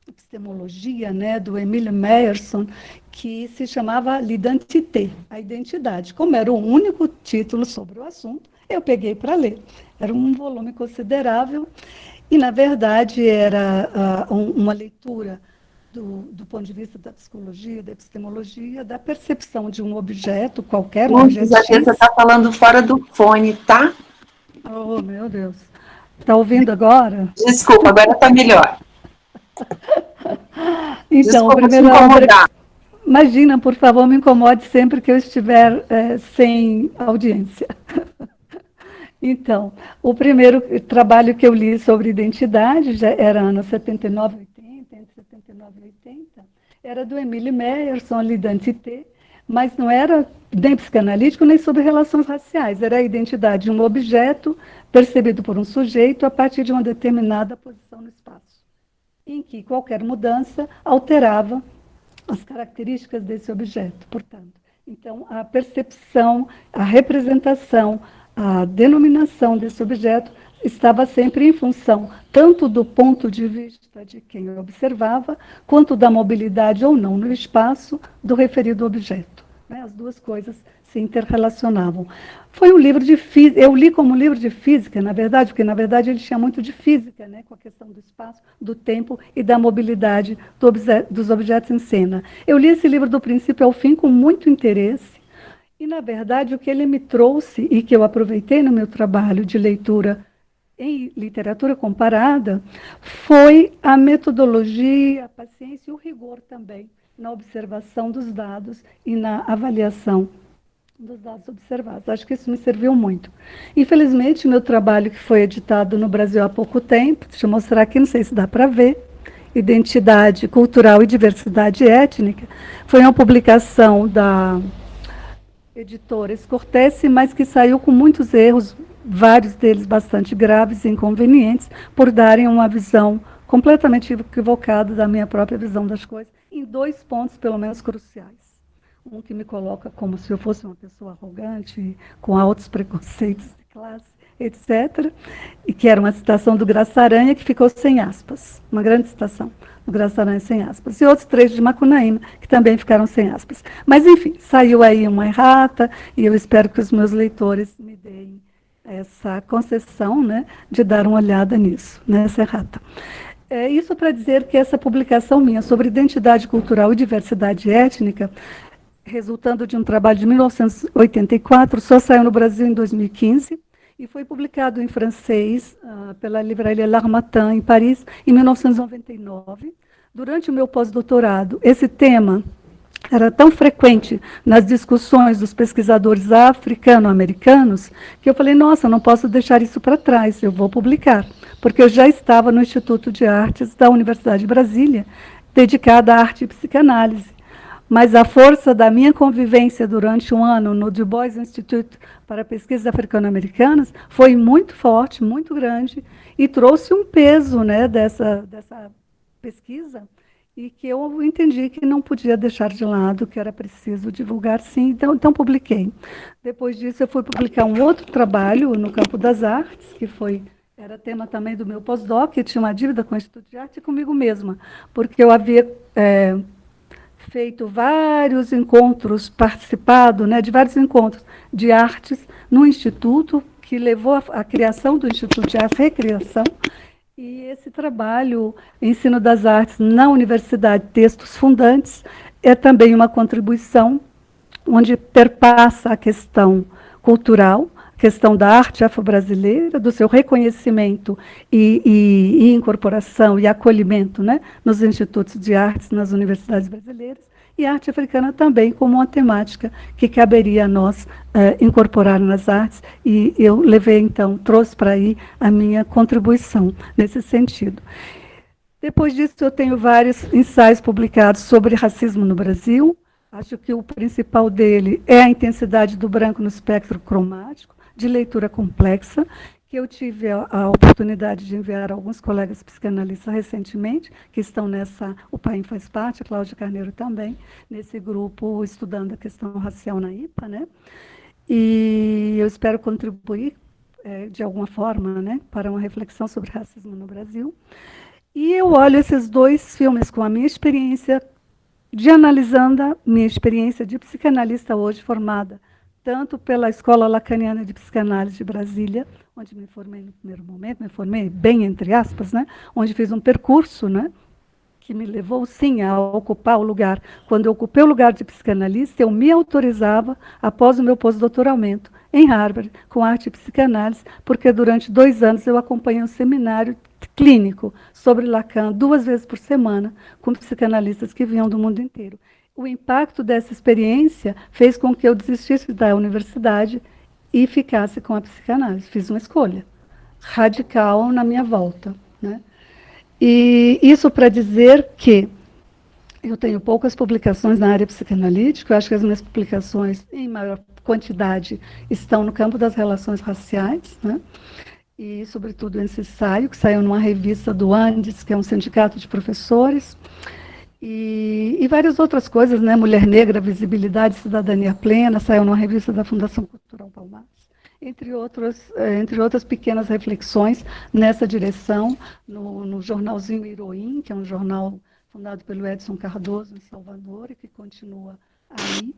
epistemologia, né, do Emile Meyerson, que se chamava L'identité, a identidade. Como era o único título sobre o assunto, eu peguei para ler. Era um volume considerável e, na verdade, era uma leitura do ponto de vista da psicologia, da epistemologia, da percepção de um objeto qualquer. Você está falando fora do fone, tá? Oh, meu Deus. Está ouvindo agora? Desculpa, agora está melhor. Então, desculpa, primeiro obra... Imagina, por favor, me incomode sempre que eu estiver sem audiência. Então, o primeiro trabalho que eu li sobre identidade, já era anos 79 e 80, entre 79 e 80, era do Emile Meyerson, L'identité, mas não era nem psicanalítico, nem sobre relações raciais. Era a identidade de um objeto percebido por um sujeito a partir de uma determinada posição no espaço, em que qualquer mudança alterava as características desse objeto, portanto. Então, a percepção, a representação, a denominação desse objeto estava sempre em função tanto do ponto de vista de quem observava, quanto da mobilidade ou não no espaço do referido objeto. As duas coisas se interrelacionavam. Foi um livro de física, eu li como um livro de física, na verdade, porque na verdade ele tinha muito de física, né, com a questão do espaço, do tempo e da mobilidade dos objetos em cena. Eu li esse livro do princípio ao fim com muito interesse e, na verdade, o que ele me trouxe e que eu aproveitei no meu trabalho de leitura em literatura comparada foi a metodologia, a paciência e o rigor também na observação dos dados e na avaliação dos dados observados. Acho que isso me serviu muito. Infelizmente, meu trabalho, que foi editado no Brasil há pouco tempo, deixa eu mostrar aqui, não sei se dá para ver, Identidade Cultural e Diversidade Étnica, foi uma publicação da editora Scortese, mas que saiu com muitos erros, vários deles bastante graves e inconvenientes, por darem uma visão completamente equivocada da minha própria visão das coisas, em 2 pontos, pelo menos, cruciais. Um que me coloca como se eu fosse uma pessoa arrogante, com altos preconceitos de classe, etc., e que era uma citação do Graça Aranha, que ficou sem aspas, uma grande citação do Graça Aranha sem aspas, e outros 3 de Macunaíma, que também ficaram sem aspas. Mas, enfim, saiu aí uma errata, e eu espero que os meus leitores me deem essa concessão, né, de dar uma olhada nisso, nessa errata. Isso para dizer que essa publicação minha sobre identidade cultural e diversidade étnica, resultando de um trabalho de 1984, só saiu no Brasil em 2015 e foi publicado em francês pela livraria L'Harmattan, em Paris, em 1999. Durante o meu pós-doutorado, esse tema era tão frequente nas discussões dos pesquisadores africano-americanos que eu falei, nossa, não posso deixar isso para trás, eu vou publicar, porque eu já estava no Instituto de Artes da Universidade de Brasília, dedicada à arte e psicanálise. Mas a força da minha convivência durante um ano no Du Bois Institute para Pesquisas Africano-Americanas foi muito forte, muito grande, e trouxe um peso, né, dessa pesquisa, e que eu entendi que não podia deixar de lado, que era preciso divulgar, sim, então publiquei. Depois disso, eu fui publicar um outro trabalho no campo das artes, que era tema também do meu pós-doc, eu tinha uma dívida com o Instituto de Arte e comigo mesma, porque eu havia feito vários encontros, participado, né, de vários encontros de artes no Instituto, que levou à criação do Instituto de Arte, recriação. E esse trabalho, Ensino das Artes na Universidade, Textos Fundantes, é também uma contribuição onde perpassa a questão cultural, a questão da arte afro-brasileira, do seu reconhecimento e incorporação e acolhimento, né, nos institutos de artes, nas universidades brasileiras, e a arte africana também como uma temática que caberia a nós incorporar nas artes, e eu levei, então, trouxe para aí a minha contribuição nesse sentido. Depois disso, eu tenho vários ensaios publicados sobre racismo no Brasil, Acho que o principal dele é a intensidade do branco no espectro cromático, de leitura complexa, que eu tive a oportunidade de enviar a alguns colegas psicanalistas recentemente, que estão nessa, o Paim faz parte, a Cláudia Carneiro também, nesse grupo estudando a questão racial na IPA, né? E eu espero contribuir, de alguma forma, né, para uma reflexão sobre racismo no Brasil. E eu olho esses dois filmes com a minha experiência de analisando a minha experiência de psicanalista hoje, formada tanto pela Escola Lacaniana de Psicanálise de Brasília, onde me formei no primeiro momento, me formei bem entre aspas, né, onde fiz um percurso, né, que me levou, sim, a ocupar o lugar. Quando eu ocupei o lugar de psicanalista, eu me autorizava, após o meu pós-doutoramento, em Harvard, com arte e psicanálise, porque durante 2 anos eu acompanhei um seminário clínico sobre Lacan 2 vezes por semana, com psicanalistas que vinham do mundo inteiro. O impacto dessa experiência fez com que eu desistisse da universidade e ficasse com a psicanálise. Fiz uma escolha radical na minha volta, né? E isso para dizer que eu tenho poucas publicações na área psicanalítica, eu acho que as minhas publicações, em maior quantidade, estão no campo das relações raciais, né? E, sobretudo, esse ensaio, que saiu numa revista do Andes, que é um sindicato de professores, e várias outras coisas, né? Mulher Negra, Visibilidade e Cidadania Plena, saiu numa revista da Fundação Cultural Palmares, entre outras pequenas reflexões nessa direção, no jornalzinho Heroim, que é um jornal fundado pelo Edson Cardoso, em Salvador, e que continua aí,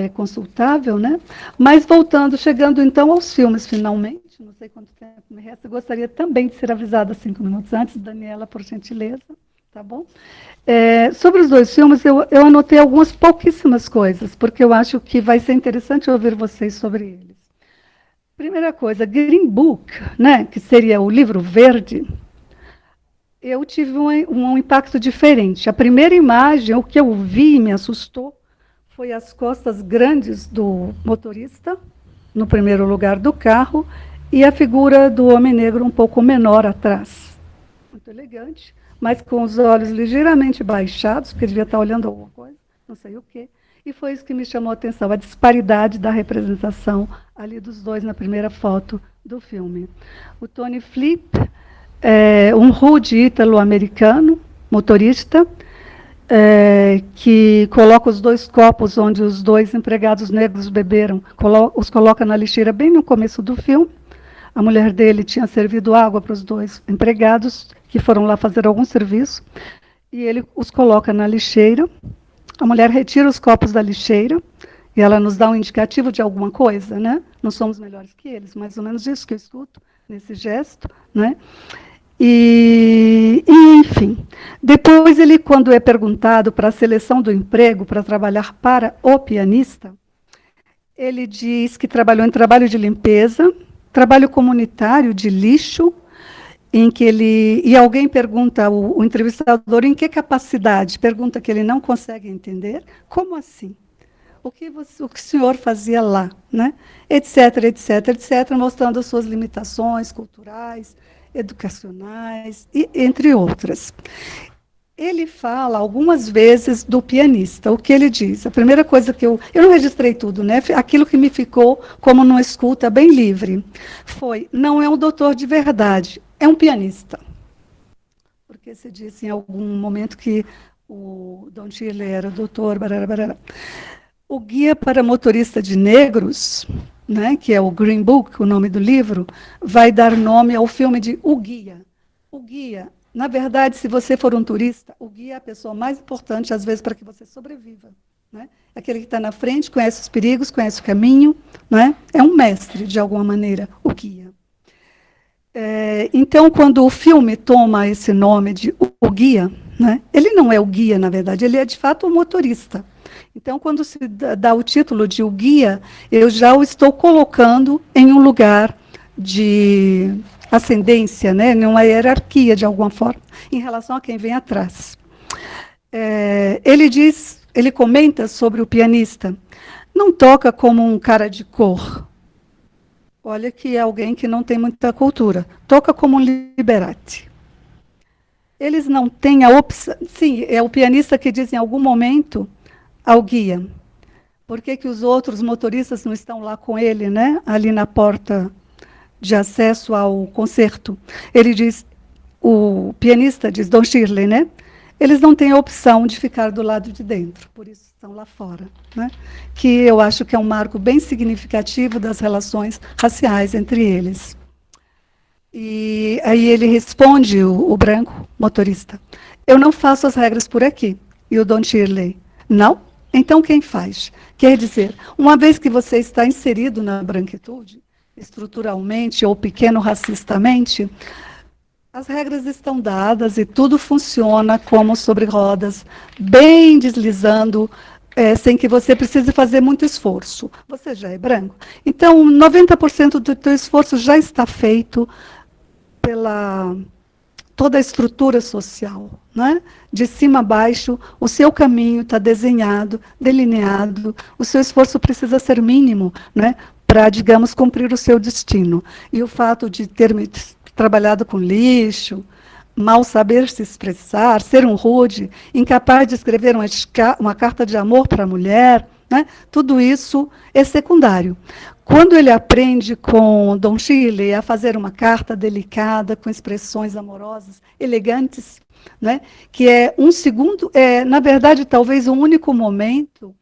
consultável, né? Mas voltando, chegando então aos filmes, finalmente, não sei quanto tempo me resta, gostaria também de ser avisada 5 minutos antes, Daniela, por gentileza, tá bom? Sobre os 2 filmes, eu anotei algumas pouquíssimas coisas, porque eu acho que vai ser interessante ouvir vocês sobre eles. Primeira coisa, Green Book, né, que seria o livro verde, eu tive um impacto diferente. A primeira imagem, o que eu vi e me assustou, foi as costas grandes do motorista, no primeiro lugar do carro, e a figura do homem negro um pouco menor atrás. Muito elegante, mas com os olhos ligeiramente baixados, porque devia estar olhando alguma coisa, não sei o quê. E foi isso que me chamou a atenção, a disparidade da representação ali dos dois na primeira foto do filme. O Tony Flip é um rude ítalo-americano, motorista, que coloca os 2 copos onde os 2 empregados negros beberam, os coloca na lixeira bem no começo do filme. A mulher dele tinha servido água para os 2 empregados, que foram lá fazer algum serviço, e ele os coloca na lixeira. A mulher retira os copos da lixeira, e ela nos dá um indicativo de alguma coisa, né? Não somos melhores que eles, mais ou menos isso que eu escuto nesse gesto, né? E enfim, depois ele, quando é perguntado para a seleção do emprego, para trabalhar para o pianista, ele diz que trabalhou em trabalho de limpeza, trabalho comunitário de lixo, em que e alguém pergunta, o entrevistador, em que capacidade? Pergunta que ele não consegue entender. Como assim? O que o senhor fazia lá? Né? Etc, etc, etc, mostrando as suas limitações culturais, educacionais, e, entre outras. Ele fala algumas vezes do pianista. O que ele diz? A primeira coisa que eu não registrei tudo, né? Aquilo que me ficou como numa escuta bem livre foi: não é um doutor de verdade, é um pianista. Porque se disse em algum momento que o Don Shirley era doutor, barará, barará. O Guia para Motorista de Negros, né, que é o Green Book, o nome do livro, vai dar nome ao filme de O Guia. O Guia, na verdade, se você for um turista, o guia é a pessoa mais importante, às vezes, para que você sobreviva. Né? Aquele que está na frente, conhece os perigos, conhece o caminho, né? É um mestre, de alguma maneira, o guia. Então, quando o filme toma esse nome de O Guia, né, ele não é o guia, na verdade, ele é, de fato, o motorista. Então, quando se dá o título de O Guia, eu já o estou colocando em um lugar de ascendência, né, numa hierarquia, de alguma forma, em relação a quem vem atrás. Ele comenta sobre o pianista: não toca como um cara de cor. Olha que é alguém que não tem muita cultura. Toca como um Liberati. Eles não têm a opção. Sim, é o pianista que diz em algum momento: ao guia. Por que que os outros motoristas não estão lá com ele, né? Ali na porta de acesso ao concerto? Ele diz, o pianista diz, Don Shirley, né? Eles não têm a opção de ficar do lado de dentro, por isso estão lá fora, né? Que eu acho que é um marco bem significativo das relações raciais entre eles. E aí ele responde, o branco motorista, eu não faço as regras por aqui. E o Don Shirley, não? Então quem faz? Quer dizer, uma vez que você está inserido na branquitude, estruturalmente ou pequeno racistamente, as regras estão dadas e tudo funciona como sobre rodas, bem deslizando, sem que você precise fazer muito esforço. Você já é branco. Então, 90% do teu esforço já está feito pela toda a estrutura social, né? De cima a baixo, o seu caminho está desenhado, delineado, o seu esforço precisa ser mínimo, né? Para, digamos, cumprir o seu destino. E o fato de ter trabalhado com lixo, mal saber se expressar, ser um rude, incapaz de escrever uma carta de amor para a mulher, né? Tudo isso é secundário. Quando ele aprende com Don Shirley a fazer uma carta delicada, com expressões amorosas, elegantes, né? Que é um segundo, na verdade, talvez o único momento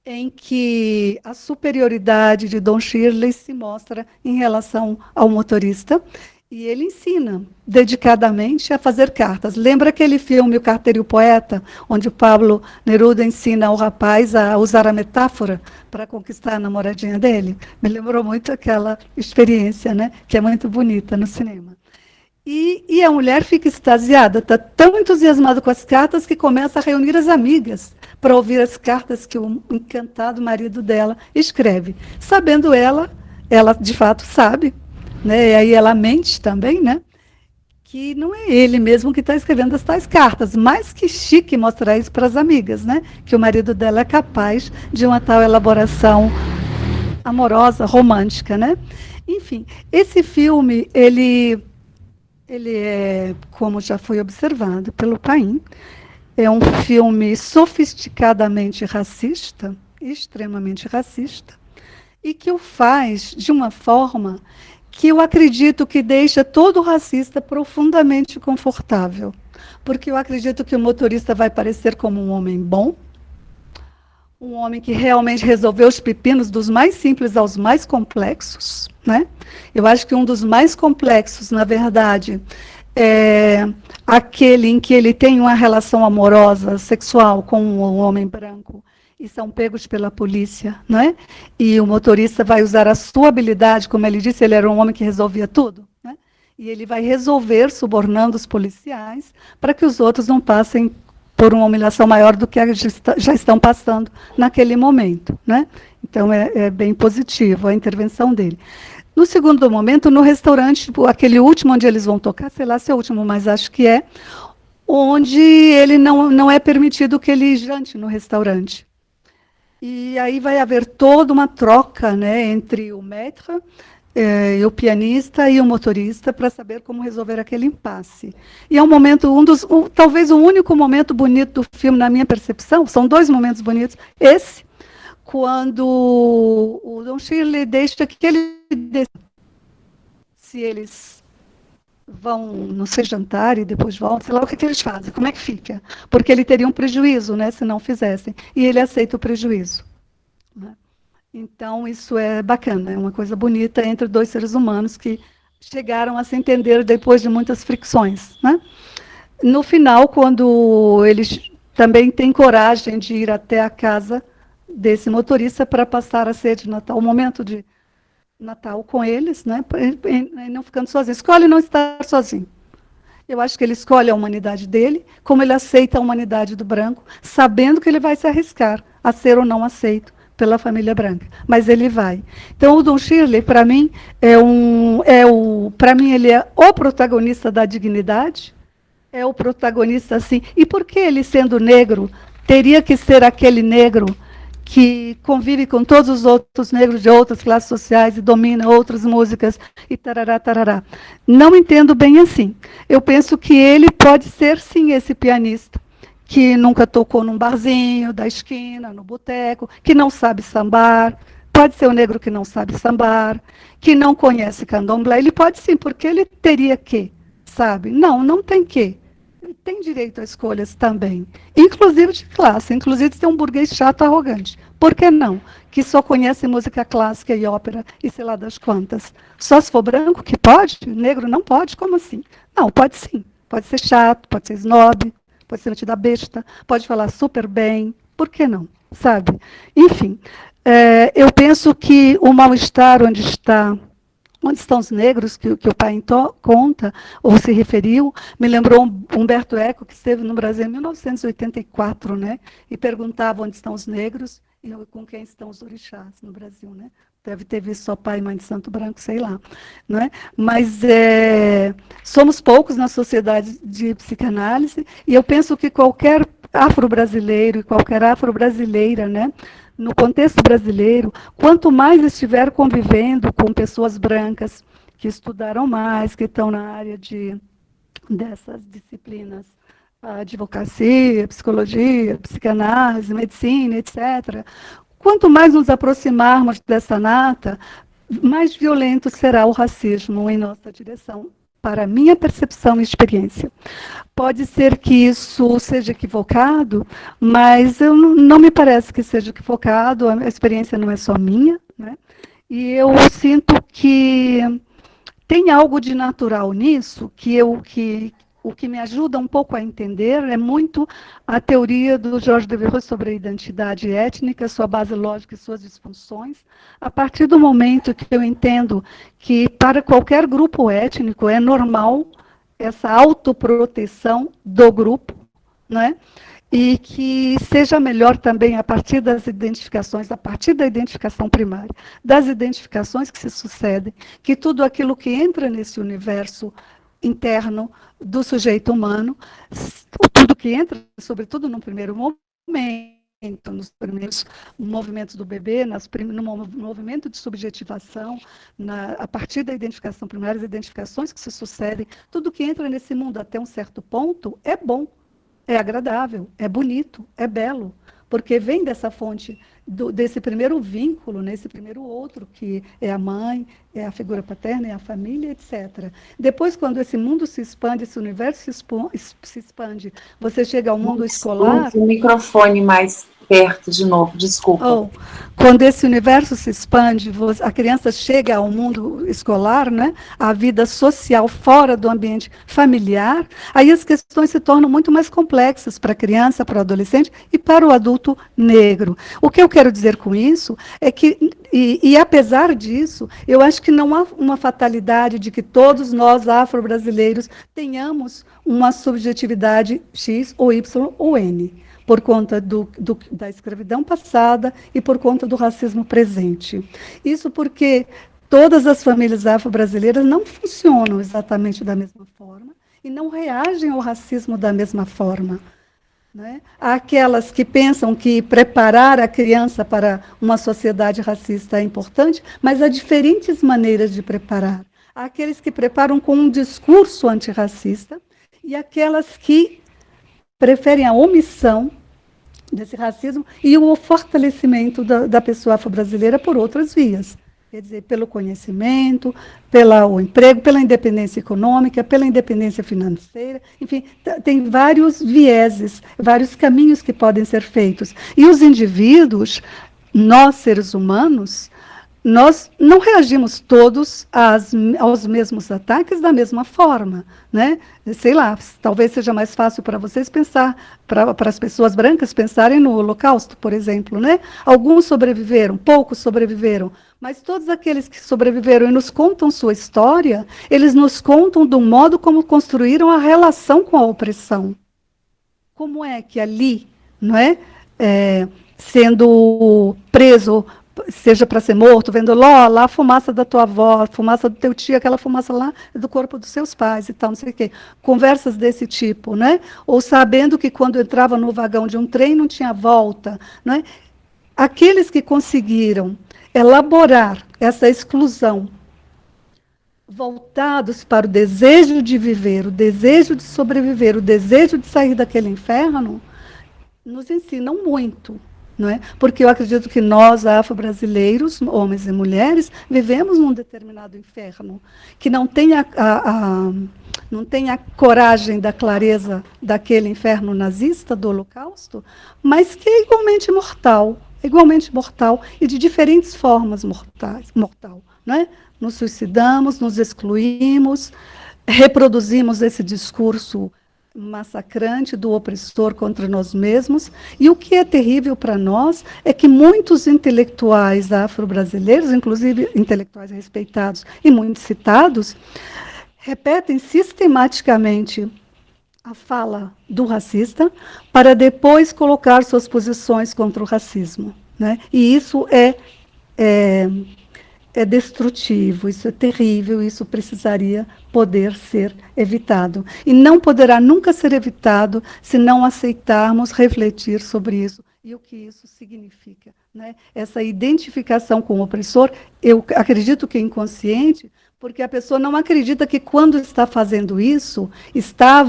em que a superioridade de Don Shirley se mostra em relação ao motorista, e ele ensina dedicadamente a fazer cartas. Lembra aquele filme O Carteiro e o Poeta, onde o Pablo Neruda ensina ao rapaz a usar a metáfora para conquistar a namoradinha dele? Me lembrou muito aquela experiência, né? Que é muito bonita no cinema. E a mulher fica extasiada, está tão entusiasmada com as cartas que começa a reunir as amigas para ouvir as cartas que o encantado marido dela escreve. Sabendo ela de fato sabe, né? E aí ela mente também, né? Que não é ele mesmo que está escrevendo as tais cartas, mas que chique mostrar isso para as amigas, né? Que o marido dela é capaz de uma tal elaboração amorosa, romântica, né? Enfim, esse filme, ele é, como já foi observado pelo Paim, é um filme sofisticadamente racista, extremamente racista, e que o faz de uma forma que eu acredito que deixa todo racista profundamente confortável. Porque eu acredito que o motorista vai parecer como um homem bom, um homem que realmente resolveu os pepinos dos mais simples aos mais complexos, né? Eu acho que um dos mais complexos, na verdade, é aquele em que ele tem uma relação amorosa, sexual, com um homem branco, e são pegos pela polícia, não é? E o motorista vai usar a sua habilidade, como ele disse, ele era um homem que resolvia tudo, né? E ele vai resolver subornando os policiais para que os outros não passem por uma humilhação maior do que já estão passando naquele momento, né? Então é bem positivo a intervenção dele. No segundo momento, no restaurante, aquele último onde eles vão tocar, sei lá se é o último, mas acho que é, onde ele não é permitido que ele jante no restaurante. E aí vai haver toda uma troca, né, entre o maître, o pianista e o motorista para saber como resolver aquele impasse. E é um momento, talvez o único momento bonito do filme, na minha percepção, são dois momentos bonitos. Esse, quando o Don Shirley deixa que ele se eles vão, não sei, jantar e depois voltam, sei lá o que eles fazem, como é que fica? Porque ele teria um prejuízo, né, se não fizessem. E ele aceita o prejuízo, né? Então, isso é bacana, é uma coisa bonita entre dois seres humanos que chegaram a se entender depois de muitas fricções, né? No final, quando eles também têm coragem de ir até a casa desse motorista para passar a ceia de Natal, o momento de Natal com eles, né? Não ficando sozinho. Escolhe não estar sozinho. Eu acho que ele escolhe a humanidade dele, como ele aceita a humanidade do branco, sabendo que ele vai se arriscar a ser ou não aceito pela família branca, mas ele vai. Então, o Don Shirley, para mim, para mim ele é o protagonista da dignidade, é o protagonista assim. E por que ele, sendo negro, teria que ser aquele negro que convive com todos os outros negros de outras classes sociais e domina outras músicas e tarará, tarará? Não entendo bem assim. Eu penso que ele pode ser, sim, esse pianista que nunca tocou num barzinho da esquina, no boteco, que não sabe sambar. Pode ser o negro que não sabe sambar, que não conhece candomblé. Ele pode sim, porque ele teria que, sabe? Não, não tem que. Ele tem direito a escolhas também, inclusive de classe, inclusive de ser um burguês chato, arrogante. Por que não? Que só conhece música clássica e ópera e sei lá das quantas. Só se for branco que pode? Negro não pode? Como assim? Não, pode sim. Pode ser chato, pode ser snob, pode ser metida besta, pode falar super bem. Por que não? Sabe? Enfim, eu penso que o mal-estar onde estão os negros, que o pai conta, ou se referiu, me lembrou Humberto Eco, que esteve no Brasil em 1984, né? E perguntava onde estão os negros e com quem estão os orixás no Brasil, né? Deve ter visto só pai e mãe de santo branco, sei lá. Né? Mas somos poucos na sociedade de psicanálise, e eu penso que qualquer afro-brasileiro e qualquer afro-brasileira, né? No contexto brasileiro, quanto mais estiver convivendo com pessoas brancas que estudaram mais, que estão na área dessas disciplinas, advocacia, psicologia, psicanálise, medicina, etc., quanto mais nos aproximarmos dessa nata, mais violento será o racismo em nossa direção, para a minha percepção e experiência. Pode ser que isso seja equivocado, mas não me parece que seja equivocado, a experiência não é só minha, né? E eu sinto que tem algo de natural nisso, o que me ajuda um pouco a entender é muito a teoria do Georges Devereux sobre a identidade étnica, sua base lógica e suas disfunções. A partir do momento que eu entendo que para qualquer grupo étnico é normal essa autoproteção do grupo, né? E que seja melhor também a partir das identificações, a partir da identificação primária, das identificações que se sucedem, que tudo aquilo que entra nesse universo interno do sujeito humano, tudo que entra, sobretudo no primeiro momento, nos primeiros movimentos do bebê, no movimento de subjetivação, a partir da identificação primária, as identificações que se sucedem, tudo que entra nesse mundo até um certo ponto é bom, é agradável, é bonito, é belo, porque vem dessa fonte, desse primeiro vínculo, nesse primeiro outro, que é a mãe, é a figura paterna, é a família, etc. Depois, quando esse mundo se expande, esse universo se expande, você chega ao mundo escolar... O microfone mais perto de novo, desculpa. Quando esse universo se expande, a criança chega ao mundo escolar, né, à vida social fora do ambiente familiar, aí as questões se tornam muito mais complexas para a criança, para o adolescente e para o adulto negro. O que eu quero dizer com isso é que, e apesar disso, eu acho que não há uma fatalidade de que todos nós, afro-brasileiros, tenhamos uma subjetividade X ou Y ou N, por conta da escravidão passada e por conta do racismo presente. Isso porque todas as famílias afro-brasileiras não funcionam exatamente da mesma forma e não reagem ao racismo da mesma forma. Né? Há aquelas que pensam que preparar a criança para uma sociedade racista é importante, mas há diferentes maneiras de preparar. Há aqueles que preparam com um discurso antirracista e aquelas que preferem a omissão desse racismo e o fortalecimento da pessoa afro-brasileira por outras vias. Quer dizer, pelo conhecimento, pelo emprego, pela independência econômica, pela independência financeira, enfim, tem vários vieses, vários caminhos que podem ser feitos. E os indivíduos, nós seres humanos, nós não reagimos todos aos mesmos ataques da mesma forma, né? Sei lá, talvez seja mais fácil para vocês pensar, para as pessoas brancas pensarem no Holocausto, por exemplo, né? Alguns sobreviveram, poucos sobreviveram, mas todos aqueles que sobreviveram e nos contam sua história, eles nos contam do modo como construíram a relação com a opressão. Como é que ali, não é, sendo preso, seja para ser morto, vendo lá a fumaça da tua avó, a fumaça do teu tio, aquela fumaça lá do corpo dos seus pais e tal, não sei o quê. Conversas desse tipo, né? Ou sabendo que quando entrava no vagão de um trem não tinha volta, né? Aqueles que conseguiram elaborar essa exclusão, voltados para o desejo de viver, o desejo de sobreviver, o desejo de sair daquele inferno, nos ensinam muito, não é? Porque eu acredito que nós, afro-brasileiros, homens e mulheres, vivemos num determinado inferno, que não tem não tem a coragem da clareza daquele inferno nazista do Holocausto, mas que é igualmente mortal e de diferentes formas mortal, não é? Nos suicidamos, nos excluímos, reproduzimos esse discurso massacrante do opressor contra nós mesmos. E o que é terrível para nós é que muitos intelectuais afro-brasileiros, inclusive intelectuais respeitados e muito citados, repetem sistematicamente a fala do racista para depois colocar suas posições contra o racismo, né? E isso é destrutivo, isso é terrível, isso precisaria poder ser evitado. E não poderá nunca ser evitado se não aceitarmos refletir sobre isso e o que isso significa, né? Essa identificação com o opressor, eu acredito que é inconsciente, porque a pessoa não acredita que quando está fazendo isso, está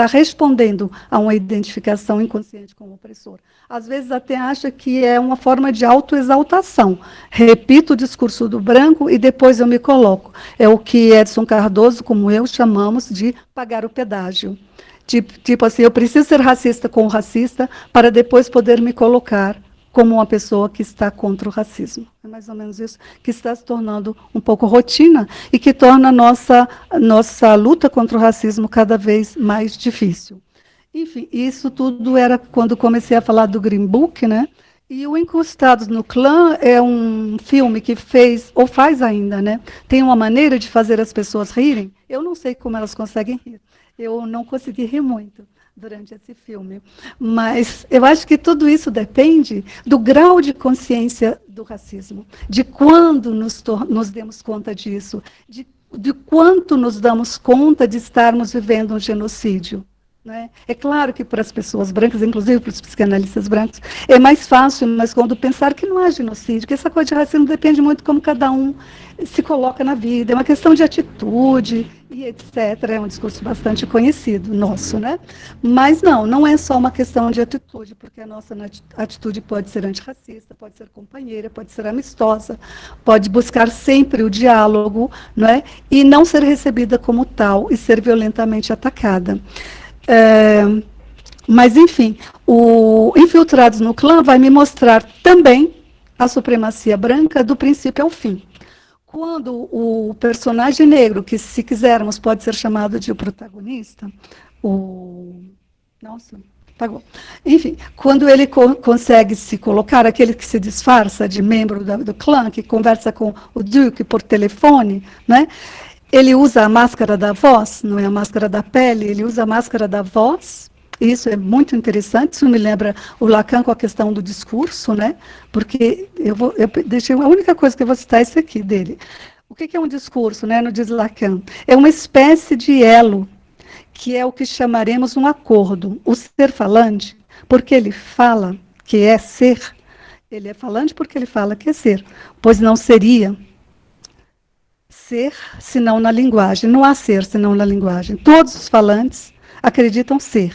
respondendo a uma identificação inconsciente com o opressor. Às vezes até acha que é uma forma de autoexaltação. Repito o discurso do branco e depois eu me coloco. É o que Edson Cardoso, como eu, chamamos de pagar o pedágio. Tipo assim, eu preciso ser racista com o racista para depois poder me colocar como uma pessoa que está contra o racismo. É mais ou menos isso que está se tornando um pouco rotina e que torna a nossa luta contra o racismo cada vez mais difícil. Enfim, isso tudo era quando comecei a falar do Green Book, né? E o Encostados no Clã é um filme que fez, ou faz ainda, né? Tem uma maneira de fazer as pessoas rirem. Eu não sei como elas conseguem rir. Eu não consegui rir muito durante esse filme. Mas eu acho que tudo isso depende do grau de consciência do racismo, de quando nos demos conta disso, de quanto nos damos conta de estarmos vivendo um genocídio. Né? É claro que para as pessoas brancas, inclusive para os psicanalistas brancos, é mais fácil, mas quando pensar que não há genocídio, que essa coisa de racismo depende muito de como cada um se coloca na vida, é uma questão de atitude e etc. É um discurso bastante conhecido nosso, né? Mas não é só uma questão de atitude, porque a nossa atitude pode ser antirracista, pode ser companheira, pode ser amistosa, pode buscar sempre o diálogo, não é? E não ser recebida como tal e ser violentamente atacada. Mas, enfim, o Infiltrados no Clã vai me mostrar também a supremacia branca do princípio ao fim. Quando o personagem negro, que se quisermos pode ser chamado de o protagonista, Nossa, tá bom. Enfim, quando ele consegue se colocar, aquele que se disfarça de membro do clã, que conversa com o Duke por telefone, né? Ele usa a máscara da voz, não é a máscara da pele, ele usa a máscara da voz. Isso é muito interessante, isso me lembra o Lacan com a questão do discurso, né? Porque eu deixei a única coisa que eu vou citar é isso aqui dele. O que é um discurso, né? No diz Lacan, é uma espécie de elo, que é o que chamaremos um acordo. O ser falante, porque ele fala que é ser, ele é falante porque ele fala que é ser, pois não seria ser senão na linguagem. Não há ser senão na linguagem. Todos os falantes acreditam ser.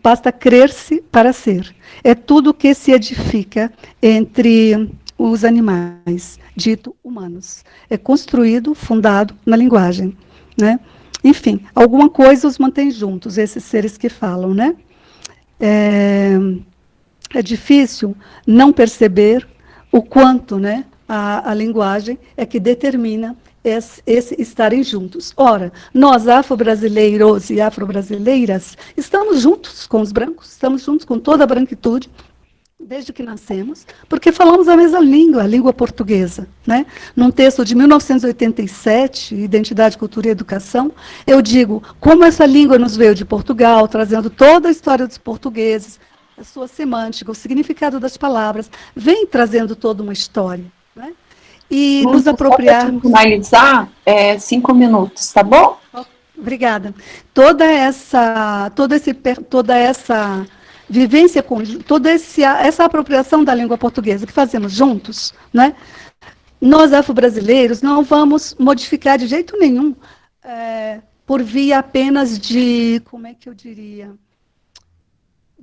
Basta crer-se para ser. É tudo o que se edifica entre os animais, dito humanos. É construído, fundado na linguagem, né? Enfim, alguma coisa os mantém juntos, esses seres que falam, né? É difícil não perceber o quanto, né, a linguagem é que determina esse estarem juntos. Ora, nós, afro-brasileiros e afro-brasileiras, estamos juntos com os brancos, estamos juntos com toda a branquitude, desde que nascemos, porque falamos a mesma língua, a língua portuguesa. Né? Num texto de 1987, Identidade, Cultura e Educação, eu digo como essa língua nos veio de Portugal, trazendo toda a história dos portugueses, a sua semântica, o significado das palavras, vem trazendo toda uma história. Né? E nos apropriar. Para finalizar, 5 minutos, tá bom? Obrigada. Toda essa vivência conjunta, toda essa apropriação da língua portuguesa que fazemos juntos, né? Nós, afro-brasileiros, não vamos modificar de jeito nenhum por via apenas de, como é que eu diria,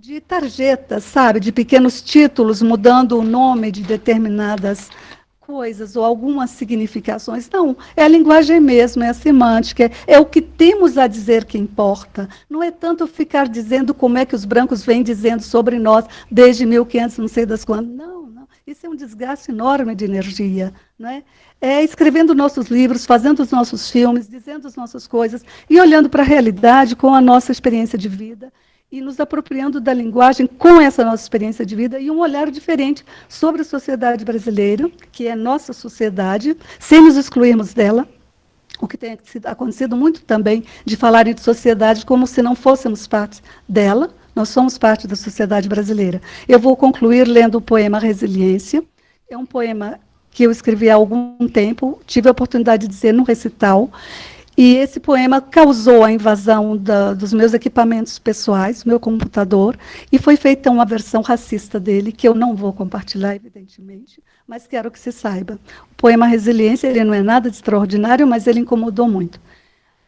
de tarjetas, sabe, de pequenos títulos, mudando o nome de determinadas coisas ou algumas significações. Não, é a linguagem mesmo, é a semântica, é o que temos a dizer que importa. Não é tanto ficar dizendo como é que os brancos vêm dizendo sobre nós desde 1500, não sei das quantas. Não, não. Isso é um desgaste enorme de energia. Não é? É escrevendo nossos livros, fazendo os nossos filmes, dizendo as nossas coisas e olhando para a realidade com a nossa experiência de vida e nos apropriando da linguagem com essa nossa experiência de vida e um olhar diferente sobre a sociedade brasileira, que é nossa sociedade, sem nos excluirmos dela, o que tem acontecido muito também, de falar de sociedade como se não fôssemos parte dela, nós somos parte da sociedade brasileira. Eu vou concluir lendo o poema Resiliência, é um poema que eu escrevi há algum tempo, tive a oportunidade de dizer num recital, e esse poema causou a invasão dos meus equipamentos pessoais, meu computador, e foi feita uma versão racista dele, que eu não vou compartilhar, evidentemente, mas quero que se saiba. O poema Resiliência, ele não é nada de extraordinário, mas ele incomodou muito.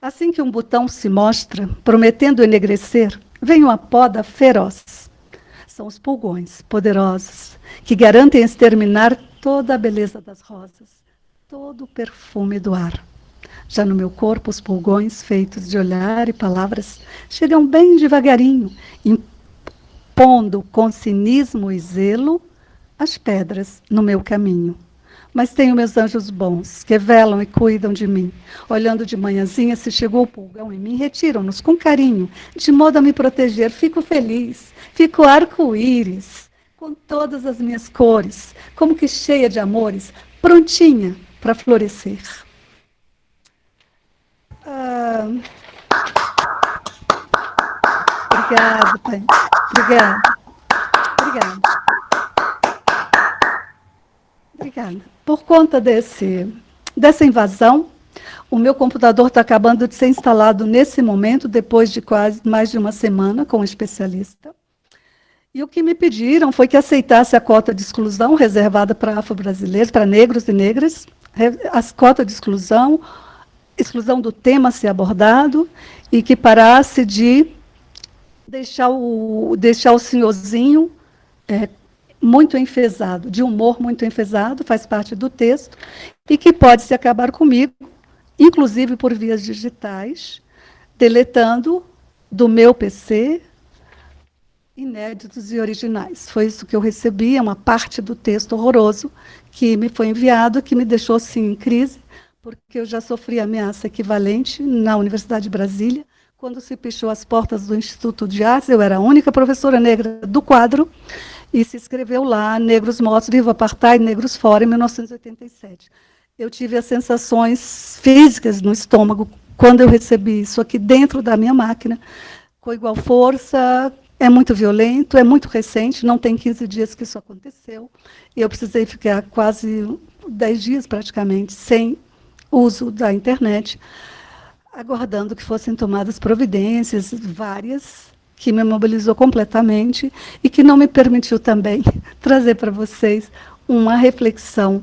Assim que um botão se mostra, prometendo enegrecer, vem uma poda feroz. São os pulgões poderosos, que garantem exterminar toda a beleza das rosas, todo o perfume do ar. Já no meu corpo, os pulgões, feitos de olhar e palavras, chegam bem devagarinho, impondo com cinismo e zelo as pedras no meu caminho. Mas tenho meus anjos bons, que velam e cuidam de mim. Olhando de manhãzinha, se chegou o pulgão em mim, retiram-nos com carinho, de modo a me proteger. Fico feliz, fico arco-íris, com todas as minhas cores, como que cheia de amores, prontinha para florescer. Obrigada, pai. Obrigada. Obrigada. Obrigada. Por conta dessa invasão, o meu computador está acabando de ser instalado nesse momento, depois de quase mais de uma semana com um especialista. E o que me pediram foi que aceitasse a cota de exclusão reservada para afro-brasileiros, para negros e negras, as cotas de exclusão do tema a ser abordado, e que parasse de deixar o senhorzinho muito enfesado, de humor muito enfesado, faz parte do texto, e que pode se acabar comigo, inclusive por vias digitais, deletando do meu PC inéditos e originais. Foi isso que eu recebi, é uma parte do texto horroroso que me foi enviado, que me deixou, sim, em crise, porque eu já sofri ameaça equivalente na Universidade de Brasília, quando se pichou as portas do Instituto de Artes. Eu era a única professora negra do quadro, e se escreveu lá, Negros Mortos, Viva o Apartheid, Negros Fora, em 1987. Eu tive as sensações físicas no estômago quando eu recebi isso aqui dentro da minha máquina, com igual força. É muito violento, é muito recente, não tem 15 dias que isso aconteceu, e eu precisei ficar quase 10 dias, praticamente, sem uso da internet, aguardando que fossem tomadas providências, várias, que me mobilizou completamente e que não me permitiu também trazer para vocês uma reflexão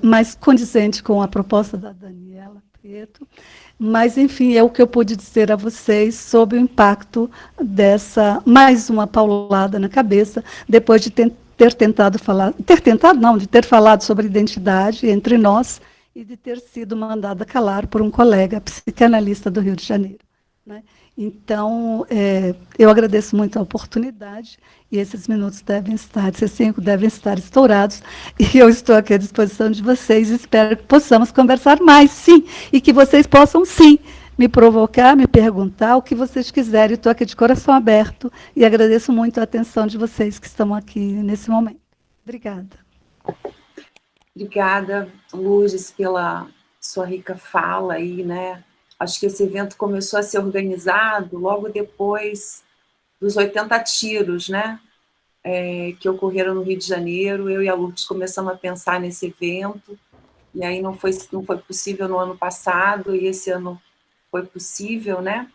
mais condizente com a proposta da Daniela Prieto. Mas, enfim, é o que eu pude dizer a vocês sobre o impacto dessa, mais uma paulada na cabeça, depois de ter falado sobre identidade entre nós e de ter sido mandada calar por um colega psicanalista do Rio de Janeiro. Né? Então, eu agradeço muito a oportunidade, e esses minutos esses 5 devem estar estourados, e eu estou aqui à disposição de vocês, espero que possamos conversar mais, sim, e que vocês possam, sim, me provocar, me perguntar o que vocês quiserem. Estou aqui de coração aberto, e agradeço muito a atenção de vocês que estão aqui nesse momento. Obrigada. Obrigada, Lourdes, pela sua rica fala aí, né? Acho que esse evento começou a ser organizado logo depois dos 80 tiros, né? Que ocorreram no Rio de Janeiro. Eu e a Lourdes começamos a pensar nesse evento, e aí não foi possível no ano passado, e esse ano foi possível, né?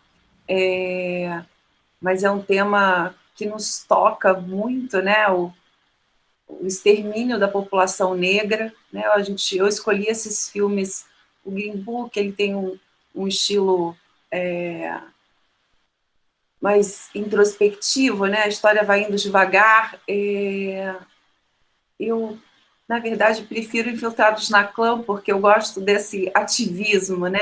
Mas é um tema que nos toca muito, né? O extermínio da população negra, né? Eu escolhi esses filmes. O Green Book, ele tem um estilo mais introspectivo, né? A história vai indo devagar. Eu, na verdade, prefiro Infiltrados na Clã, porque eu gosto desse ativismo, né?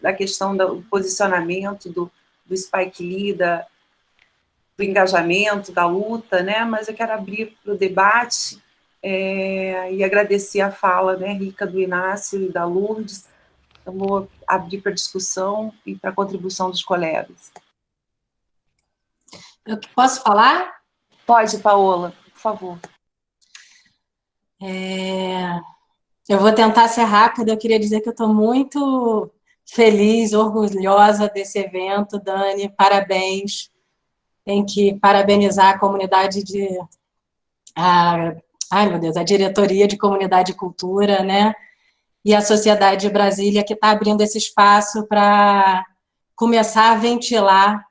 Da questão do posicionamento do Spike Lee, do engajamento, da luta, né? Mas eu quero abrir para o debate e agradecer a fala, né, rica do Inácio e da Lourdes. Eu vou abrir para discussão e para a contribuição dos colegas. Eu posso falar? Pode, Paola, por favor. Eu vou tentar ser rápida. Eu queria dizer que eu estou muito feliz, orgulhosa desse evento, Dani, parabéns. Tem que parabenizar a comunidade a diretoria de Comunidade e Cultura, né? E a Sociedade de Brasília, que está abrindo esse espaço para começar a ventilar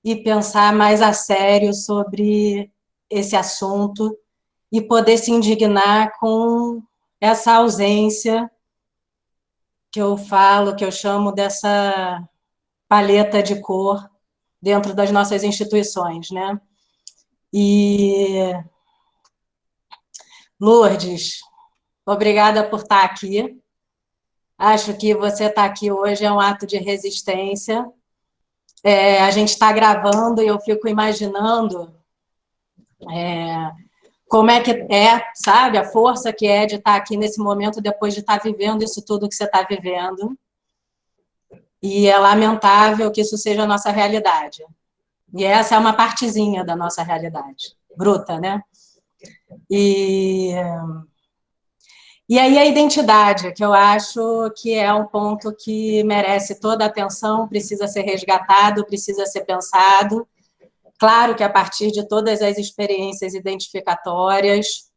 e pensar mais a sério sobre esse assunto e poder se indignar com essa ausência que eu falo, que eu chamo dessa paleta de cor dentro das nossas instituições, né? E, Lourdes, obrigada por estar aqui. Acho que você estar aqui hoje é um ato de resistência. A gente está gravando e eu fico imaginando como é que sabe, a força que é de estar aqui nesse momento depois de estar vivendo isso tudo que você está vivendo. E é lamentável que isso seja a nossa realidade. E essa é uma partezinha da nossa realidade, bruta, né? E aí a identidade, que eu acho que é um ponto que merece toda a atenção, precisa ser resgatado, precisa ser pensado. Claro que a partir de todas as experiências identificatórias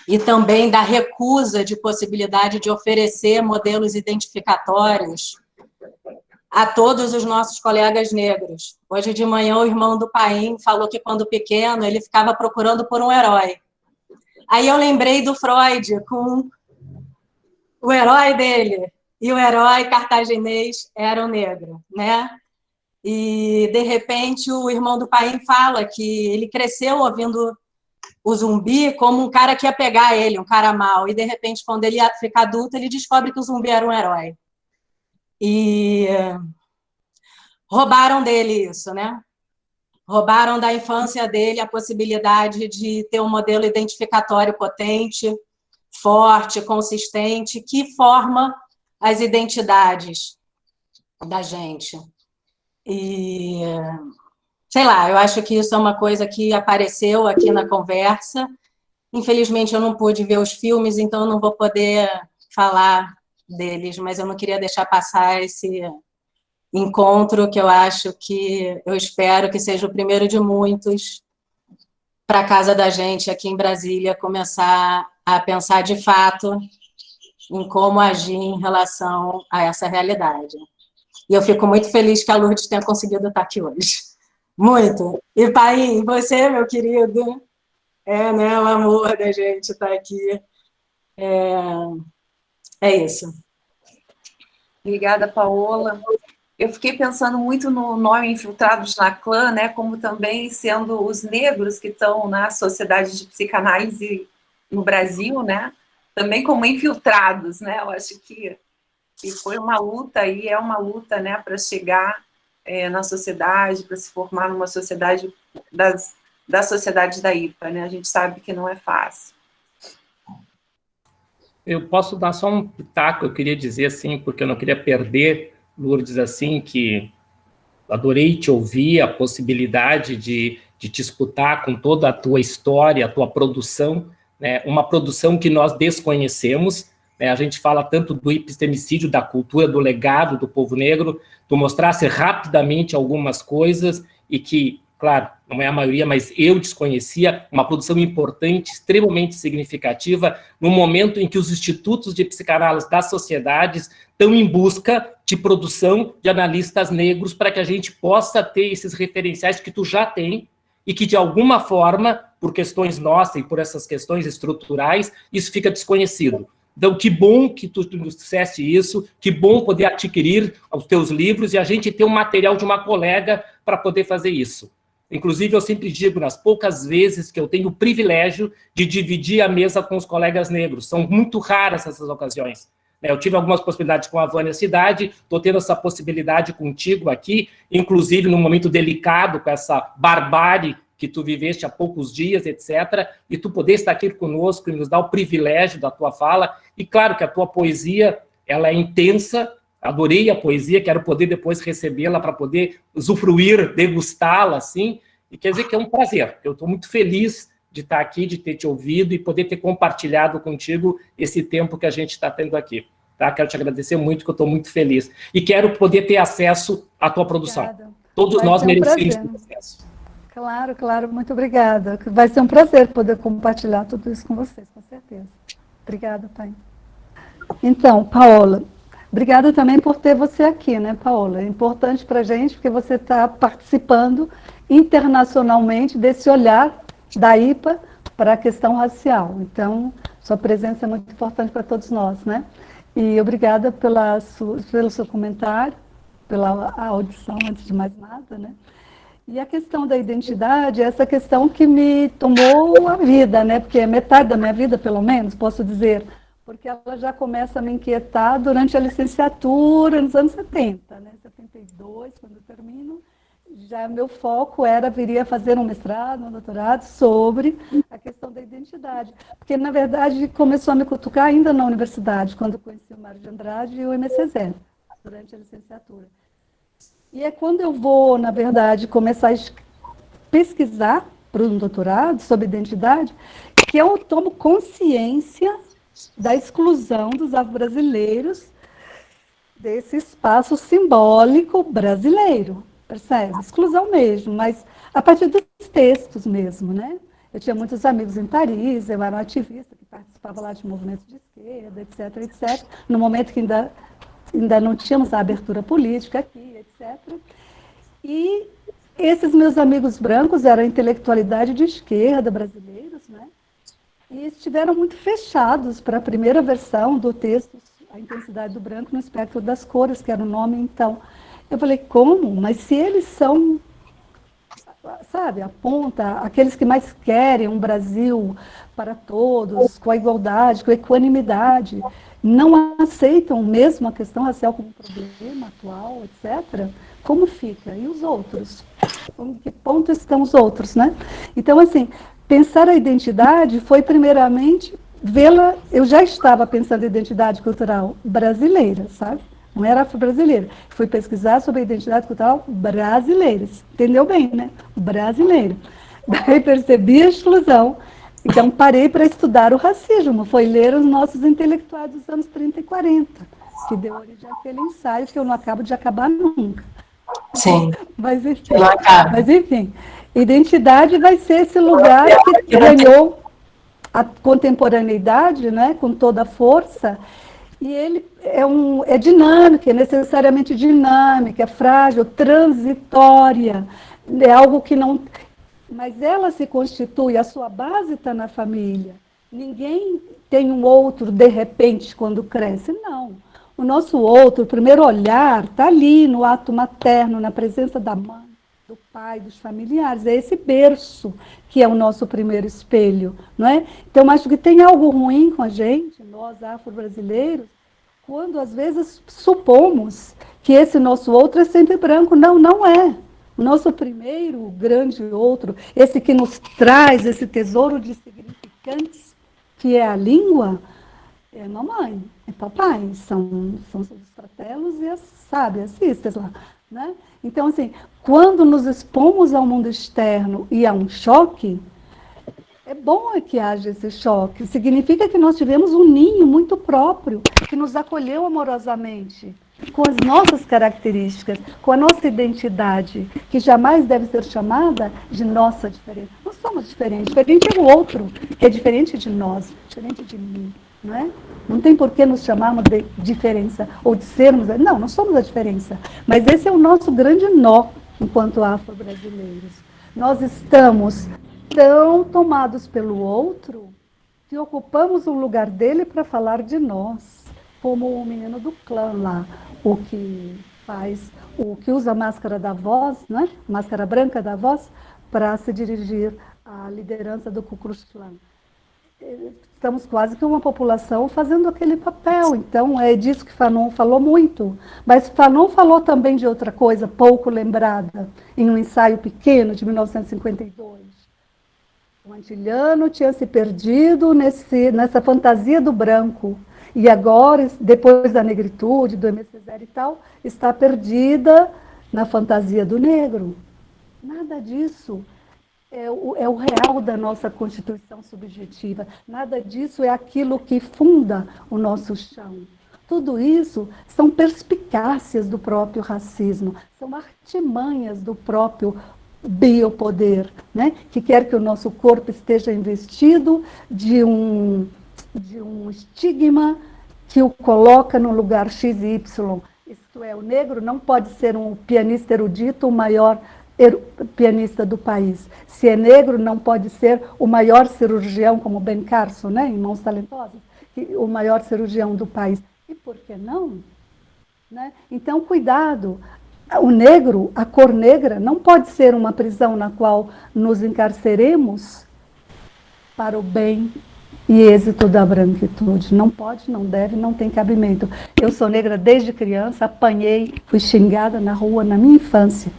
e também da recusa de possibilidade de oferecer modelos identificatórios a todos os nossos colegas negros. Hoje de manhã, o irmão do Paim falou que, quando pequeno, ele ficava procurando por um herói. Aí eu lembrei do Freud, com o herói dele, e o herói cartaginês era o negro, né? E, de repente, o irmão do Paim fala que ele cresceu ouvindo o Zumbi como um cara que ia pegar ele, um cara mau, e, de repente, quando ele ia ficar adulto, ele descobre que o Zumbi era um herói. E roubaram dele isso, né? Roubaram da infância dele a possibilidade de ter um modelo identificatório potente, forte, consistente, que forma as identidades da gente. E, sei lá, eu acho que isso é uma coisa que apareceu aqui na conversa. Infelizmente, eu não pude ver os filmes, então eu não vou poder falar deles, mas eu não queria deixar passar esse encontro, que eu espero que seja o primeiro de muitos, para a casa da gente aqui em Brasília começar a pensar de fato em como agir em relação a essa realidade. E eu fico muito feliz que a Lourdes tenha conseguido estar aqui hoje. Muito. E, Paim, você, meu querido, né, o amor da gente estar aqui. É isso. Obrigada, Paola. Eu fiquei pensando muito no nome Infiltrados na Clã, né, como também sendo os negros que estão na Sociedade de Psicanálise no Brasil, né, também como infiltrados, né. Eu acho que foi uma luta, e é uma luta, né, para chegar na sociedade, para se formar numa sociedade da sociedade da IPA, né. A gente sabe que não é fácil. Eu posso dar só um pitaco, eu queria dizer assim, porque eu não queria perder, Lourdes, assim, que adorei te ouvir, a possibilidade de te escutar com toda a tua história, a tua produção, né, uma produção que nós desconhecemos, né, a gente fala tanto do epistemicídio, da cultura, do legado do povo negro, tu mostrasse rapidamente algumas coisas e que, claro, não é a maioria, mas eu desconhecia, uma produção importante, extremamente significativa, no momento em que os institutos de psicanálise das sociedades estão em busca de produção de analistas negros para que a gente possa ter esses referenciais que tu já tem e que, de alguma forma, por questões nossas e por essas questões estruturais, isso fica desconhecido. Então, que bom que tu nos disseste isso, que bom poder adquirir os teus livros e a gente ter um material de uma colega para poder fazer isso. Inclusive, eu sempre digo, nas poucas vezes que eu tenho o privilégio de dividir a mesa com os colegas negros, são muito raras essas ocasiões. Eu tive algumas possibilidades com a Vânia Cidade, estou tendo essa possibilidade contigo aqui, inclusive num momento delicado, com essa barbárie que tu viveste há poucos dias, etc., e tu poder estar aqui conosco e nos dar o privilégio da tua fala. E claro que a tua poesia, ela é intensa, adorei a poesia, quero poder depois recebê-la para poder usufruir, degustá-la, assim, e quer dizer que é um prazer. Eu estou muito feliz de estar aqui, de ter te ouvido e poder ter compartilhado contigo esse tempo que a gente está tendo aqui. Tá? Quero te agradecer muito, que eu estou muito feliz. E quero poder ter acesso à tua produção. Obrigada. Todos nós merecemos ter acesso. Claro, claro, muito obrigada. Vai ser um prazer poder compartilhar tudo isso com vocês, com certeza. Obrigada, pai. Então, Paola, obrigada também por ter você aqui, né, Paola? É importante para a gente, porque você está participando internacionalmente desse olhar da IPA para a questão racial. Então, sua presença é muito importante para todos nós, né? E obrigada pelo seu comentário, pela audição, antes de mais nada, né? E a questão da identidade, essa questão que me tomou a vida, né? Porque é metade da minha vida, pelo menos, posso dizer, porque ela já começa a me inquietar durante a licenciatura, nos anos 70, né? 72, quando eu termino, já meu foco viria a fazer um mestrado, um doutorado sobre a questão da identidade. Porque, na verdade, começou a me cutucar ainda na universidade, quando eu conheci o Mário de Andrade e o MCZ, durante a licenciatura. E é quando eu vou, na verdade, começar a pesquisar para um doutorado sobre identidade, que eu tomo consciência da exclusão dos afro-brasileiros desse espaço simbólico brasileiro, percebe? Exclusão mesmo, mas a partir dos textos mesmo, né? Eu tinha muitos amigos em Paris, eu era um ativista que participava lá de movimentos de esquerda, etc., etc., no momento que ainda não tínhamos a abertura política aqui, etc. E esses meus amigos brancos eram a intelectualidade de esquerda brasileiros, né? E estiveram muito fechados para a primeira versão do texto, A Intensidade do Branco no Espectro das Cores, que era o nome então. Eu falei, como? Mas se eles são, sabe, aponta aqueles que mais querem um Brasil para todos, com a igualdade, com a equanimidade, não aceitam mesmo a questão racial como problema atual, etc., como fica? E os outros? Em que ponto estão os outros, né? Então, assim, pensar a identidade foi, primeiramente, vê-la... Eu já estava pensando em identidade cultural brasileira, sabe? Não era afro-brasileira. Fui pesquisar sobre a identidade cultural brasileira. Entendeu bem, né? Brasileira. Daí percebi a exclusão. Então, parei para estudar o racismo. Foi ler os nossos intelectuais dos anos 30 e 40, que deu origem àquele ensaio que eu não acabo de acabar nunca. Sim. Mas, enfim, identidade vai ser esse lugar que ganhou a contemporaneidade, né, com toda a força, e ele é dinâmico, é necessariamente dinâmica, é frágil, transitória, é algo que não... Mas ela se constitui, a sua base está na família. Ninguém tem um outro de repente quando cresce, não. O nosso outro, o primeiro olhar, está ali no ato materno, na presença da mãe, do pai, dos familiares. É esse berço que é o nosso primeiro espelho, não é? Então, acho que tem algo ruim com a gente, nós afro-brasileiros, quando às vezes supomos que esse nosso outro é sempre branco. Não, não é. O nosso primeiro grande outro, esse que nos traz esse tesouro de significantes, que é a língua, é mamãe, é papai, são os fratelos e as sábias, sisters lá, né? Então, assim, quando nos expomos ao mundo externo e a um choque, é bom que haja esse choque. Significa que nós tivemos um ninho muito próprio, que nos acolheu amorosamente, com as nossas características, com a nossa identidade, que jamais deve ser chamada de nossa diferença. Nós somos diferentes. Diferente é o outro, que é diferente de nós, diferente de mim. Não é? Não tem por que nos chamarmos de diferença, ou de sermos... Não somos a diferença. Mas esse é o nosso grande nó, enquanto afro-brasileiros. Nós estamos tão tomados pelo outro, que ocupamos o lugar dele para falar de nós, como o menino do clã lá, o que que usa a máscara da voz, né? Máscara branca da voz, para se dirigir à liderança do Ku Klux Klan. Estamos quase que uma população fazendo aquele papel. Então, é disso que Fanon falou muito. Mas Fanon falou também de outra coisa, pouco lembrada, em um ensaio pequeno de 1952. O Antiliano tinha se perdido nessa fantasia do branco. E agora, depois da negritude, do Aimé Césaire e tal, está perdida na fantasia do negro. Nada disso é o real da nossa constituição subjetiva. Nada disso é aquilo que funda o nosso chão. Tudo isso são perspicácias do próprio racismo, são artimanhas do próprio biopoder, né? Que quer que o nosso corpo esteja investido de um estigma que o coloca no lugar X e Y. Isto é, o negro não pode ser um pianista erudito, o maior pianista do país. Se é negro, não pode ser o maior cirurgião, como Ben Carson, né, em Mãos Talentosas, o maior cirurgião do país. E por que não? Né? Então, cuidado. O negro, a cor negra, não pode ser uma prisão na qual nos encarceremos para o bem e êxito da branquitude. Não pode, não deve, não tem cabimento. Eu sou negra desde criança, apanhei, fui xingada na rua na minha infância.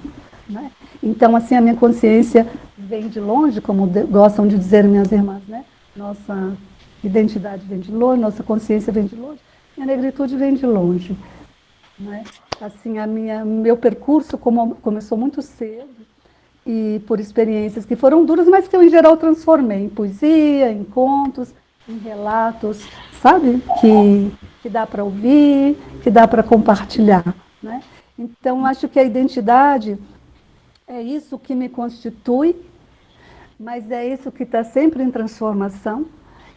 Né? Então, assim, a minha consciência vem de longe, como gostam de dizer minhas irmãs, né? Nossa identidade vem de longe, nossa consciência vem de longe, e a negritude vem de longe. Né? Assim, meu percurso começou muito cedo, e por experiências que foram duras, mas que eu, em geral, transformei em poesia, em contos, em relatos, sabe? Que dá para ouvir, que dá para compartilhar. Né? Então, acho que a identidade é isso que me constitui, mas é isso que está sempre em transformação,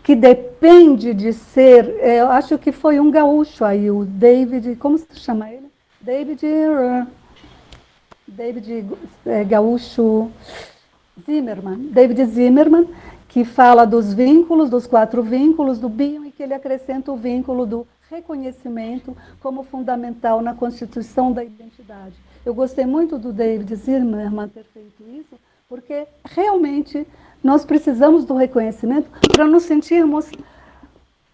que depende de ser, eu acho que foi um gaúcho aí, o David, como se chama ele? David Gaúcho Zimmerman, David Zimmerman, que fala dos vínculos, dos 4 vínculos do Bion, e que ele acrescenta o vínculo do reconhecimento como fundamental na constituição da identidade. Eu gostei muito do David Zimmerman ter feito isso, porque realmente nós precisamos do reconhecimento para nos sentirmos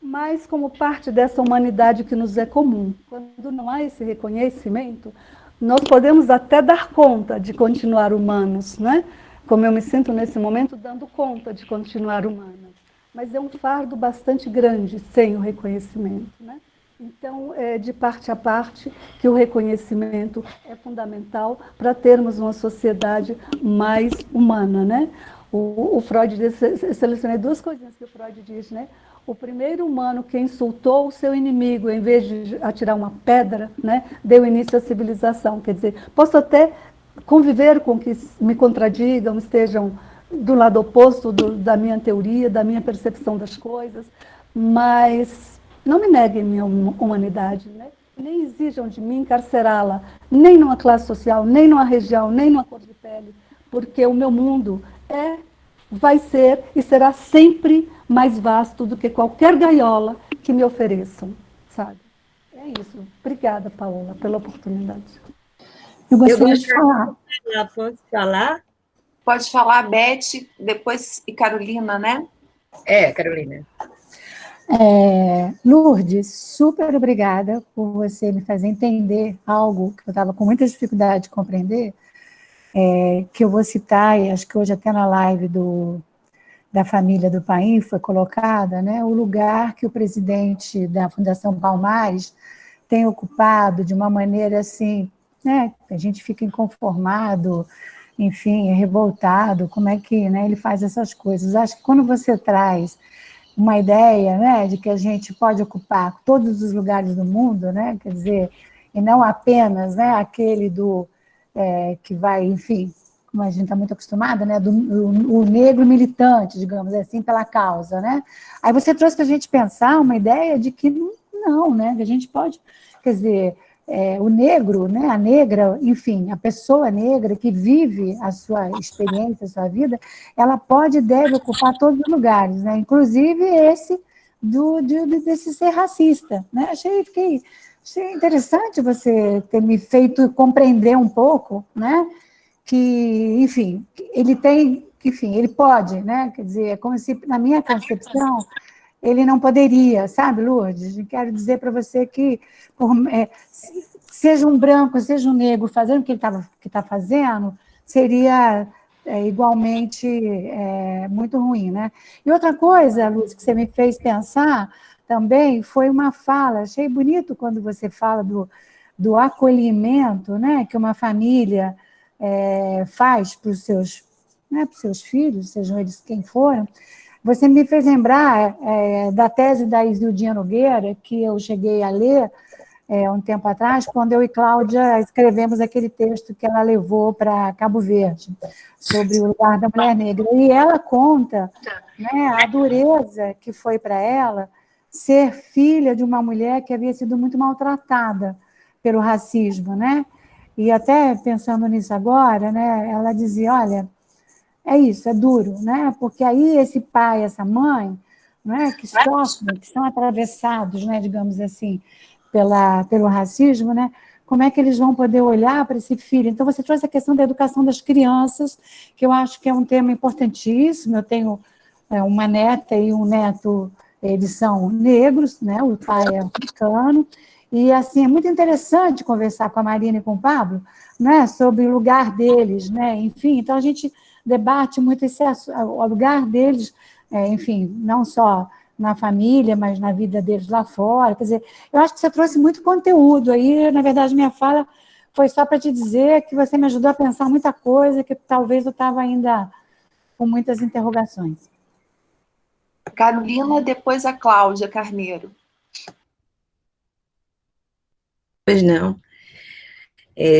mais como parte dessa humanidade que nos é comum. Quando não há esse reconhecimento, nós podemos até dar conta de continuar humanos, né? Como eu me sinto nesse momento, dando conta de continuar humana. Mas é um fardo bastante grande sem o reconhecimento, né? Então, é de parte a parte que o reconhecimento é fundamental para termos uma sociedade mais humana, né? O Freud selecionei 2 coisinhas que o Freud diz, né? O primeiro humano que insultou o seu inimigo, em vez de atirar uma pedra, né, deu início à civilização. Quer dizer, posso até conviver com que me contradigam, estejam do lado oposto da minha teoria, da minha percepção das coisas, mas não me neguem minha humanidade, né? Nem exijam de mim encarcerá-la, nem numa classe social, nem numa região, nem numa cor de pele, porque o meu mundo vai ser e será sempre mais vasto do que qualquer gaiola que me ofereçam, sabe? É isso. Obrigada, Paola, pela oportunidade. Eu gostaria de falar. Pode falar? Pode falar, Beth, depois e Carolina, né? Carolina. Lourdes, super obrigada por você me fazer entender algo que eu estava com muita dificuldade de compreender, que eu vou citar, e acho que hoje até na live da família do Paim foi colocada, né, o lugar que o presidente da Fundação Palmares tem ocupado de uma maneira assim, né, a gente fica inconformado, enfim, revoltado, como é que, né, ele faz essas coisas. Acho que quando você traz uma ideia, né, de que a gente pode ocupar todos os lugares do mundo, né, quer dizer, e não apenas, né, aquele que vai, enfim, como a gente está muito acostumada, né, o negro militante, digamos assim, pela causa, né? Aí você trouxe para a gente pensar uma ideia de que não, né, que a gente pode, quer dizer, o negro, né, a negra, enfim, a pessoa negra que vive a sua experiência, a sua vida, ela pode e deve ocupar todos os lugares, né, inclusive esse desse ser racista, né? Achei interessante você ter me feito compreender um pouco, né? Que, enfim, ele pode, né? Quer dizer, é como se, na minha concepção, ele não poderia, sabe, Lourdes? Quero dizer para você que, seja um branco, seja um negro, fazendo o que ele está fazendo, seria igualmente muito ruim, né? E outra coisa, Lúcia, que você me fez pensar também, foi uma fala, achei bonito quando você fala do acolhimento, né, que uma família faz para os seus filhos, sejam eles quem forem. Você me fez lembrar da tese da Isildinha Nogueira, que eu cheguei a ler um tempo atrás, quando eu e Cláudia escrevemos aquele texto que ela levou para Cabo Verde, sobre o lugar da mulher negra. E ela conta, né, a dureza que foi para ela ser filha de uma mulher que havia sido muito maltratada pelo racismo, né? E até pensando nisso agora, né, ela dizia, olha, é isso, é duro, né? Porque aí esse pai, essa mãe, né, que sofrem, que são atravessados, né, digamos assim, pelo racismo, né? Como é que eles vão poder olhar para esse filho? Então, você trouxe a questão da educação das crianças, que eu acho que é um tema importantíssimo. Eu tenho uma neta e um neto, eles são negros, né? O pai é africano, e assim, é muito interessante conversar com a Marina e com o Pablo, né, sobre o lugar deles, né? Enfim, então a gente debate muito o lugar deles, enfim, não só na família, mas na vida deles lá fora. Quer dizer, eu acho que você trouxe muito conteúdo aí. Na verdade, minha fala foi só para te dizer que você me ajudou a pensar muita coisa, que talvez eu estava ainda com muitas interrogações. Carolina, depois a Cláudia Carneiro. Pois não.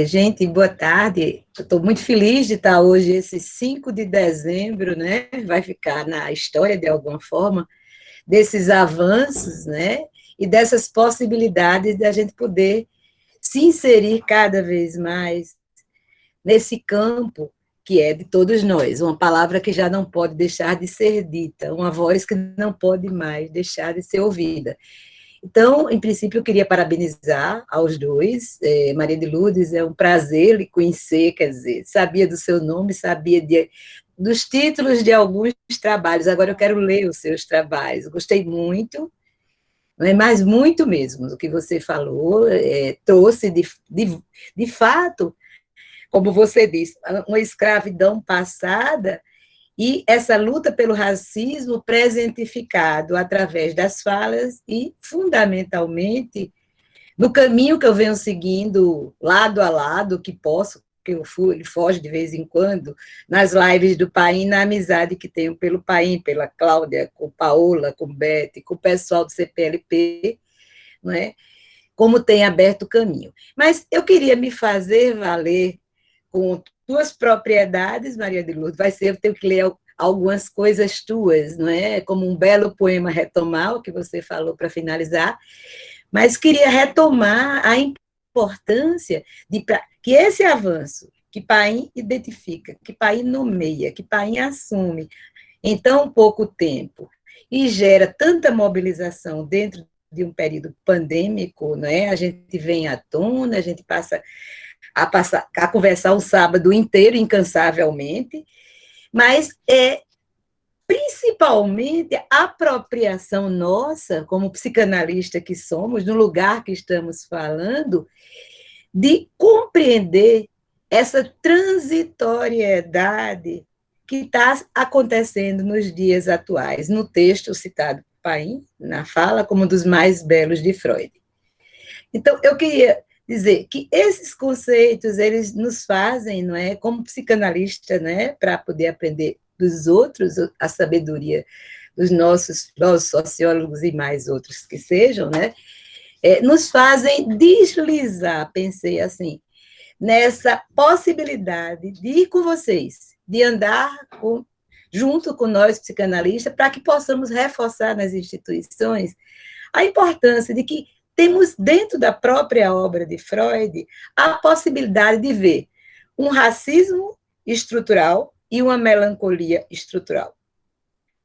Gente, boa tarde. Estou muito feliz de estar hoje, esse 5 de dezembro, né? Vai ficar na história de alguma forma, desses avanços, né? E dessas possibilidades de a gente poder se inserir cada vez mais nesse campo que é de todos nós, uma palavra que já não pode deixar de ser dita, uma voz que não pode mais deixar de ser ouvida. Então, em princípio, eu queria parabenizar aos dois. Maria de Lourdes, é um prazer lhe conhecer, quer dizer, sabia do seu nome, sabia dos títulos de alguns trabalhos, agora eu quero ler os seus trabalhos. Gostei muito, mas muito mesmo do que você falou, trouxe de fato, como você disse, uma escravidão passada e essa luta pelo racismo presentificado através das falas e, fundamentalmente, no caminho que eu venho seguindo, lado a lado, que eu foge de vez em quando, nas lives do Paim, na amizade que tenho pelo Paim, pela Cláudia, com Paola, com Beth, com o pessoal do CPLP, não é? Como tem aberto o caminho. Mas eu queria me fazer valer com tuas propriedades, Maria de Lourdes, eu tenho que ler algumas coisas tuas, não é? Como um belo poema retomar, o que você falou para finalizar, mas queria retomar a importância de que esse avanço, que Paim identifica, que Paim nomeia, que Paim assume em tão pouco tempo, e gera tanta mobilização dentro de um período pandêmico, não é? A gente vem à tona, a gente passa a conversar o sábado inteiro, incansavelmente, mas principalmente a apropriação nossa, como psicanalista que somos, no lugar que estamos falando, de compreender essa transitoriedade que está acontecendo nos dias atuais, no texto citado por Paim, na fala, como um dos mais belos de Freud. Então, eu queria dizer que esses conceitos, eles nos fazem, não é, como psicanalista, né, para poder aprender dos outros a sabedoria dos nossos sociólogos e mais outros que sejam, né, nos fazem deslizar, pensei assim, nessa possibilidade de ir com vocês, de andar junto com nós, psicanalistas, para que possamos reforçar nas instituições a importância de que temos dentro da própria obra de Freud a possibilidade de ver um racismo estrutural e uma melancolia estrutural.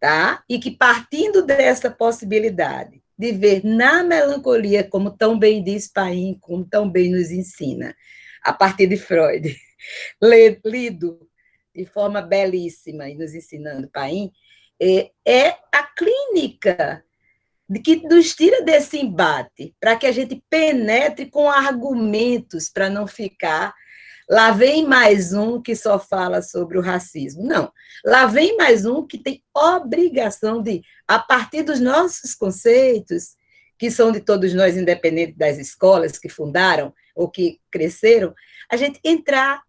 tá? E que partindo dessa possibilidade de ver na melancolia, como tão bem diz Paim, como tão bem nos ensina, a partir de Freud, lido de forma belíssima e nos ensinando Paim, é a clínica que nos tira desse embate, para que a gente penetre com argumentos, para não ficar lá vem mais um que só fala sobre o racismo. Não, lá vem mais um que tem obrigação de, a partir dos nossos conceitos, que são de todos nós, independente das escolas que fundaram ou que cresceram, a gente entrar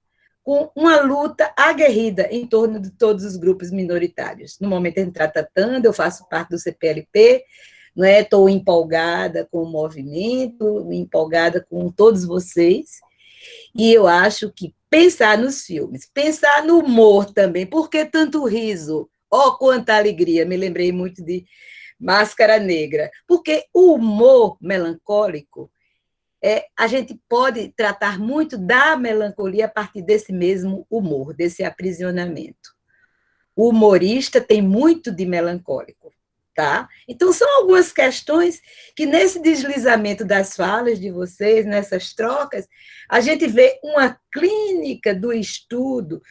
com uma luta aguerrida em torno de todos os grupos minoritários. No momento a gente está tratando, eu faço parte do CPLP, não é? Estou empolgada com o movimento, empolgada com todos vocês, e eu acho que pensar nos filmes, pensar no humor também, por que tanto riso? Oh, quanta alegria, me lembrei muito de Máscara Negra, porque o humor melancólico, a gente pode tratar muito da melancolia a partir desse mesmo humor, desse aprisionamento. O humorista tem muito de melancólico. Tá? Então, são algumas questões que, nesse deslizamento das falas de vocês, nessas trocas, a gente vê uma clínica do estudo,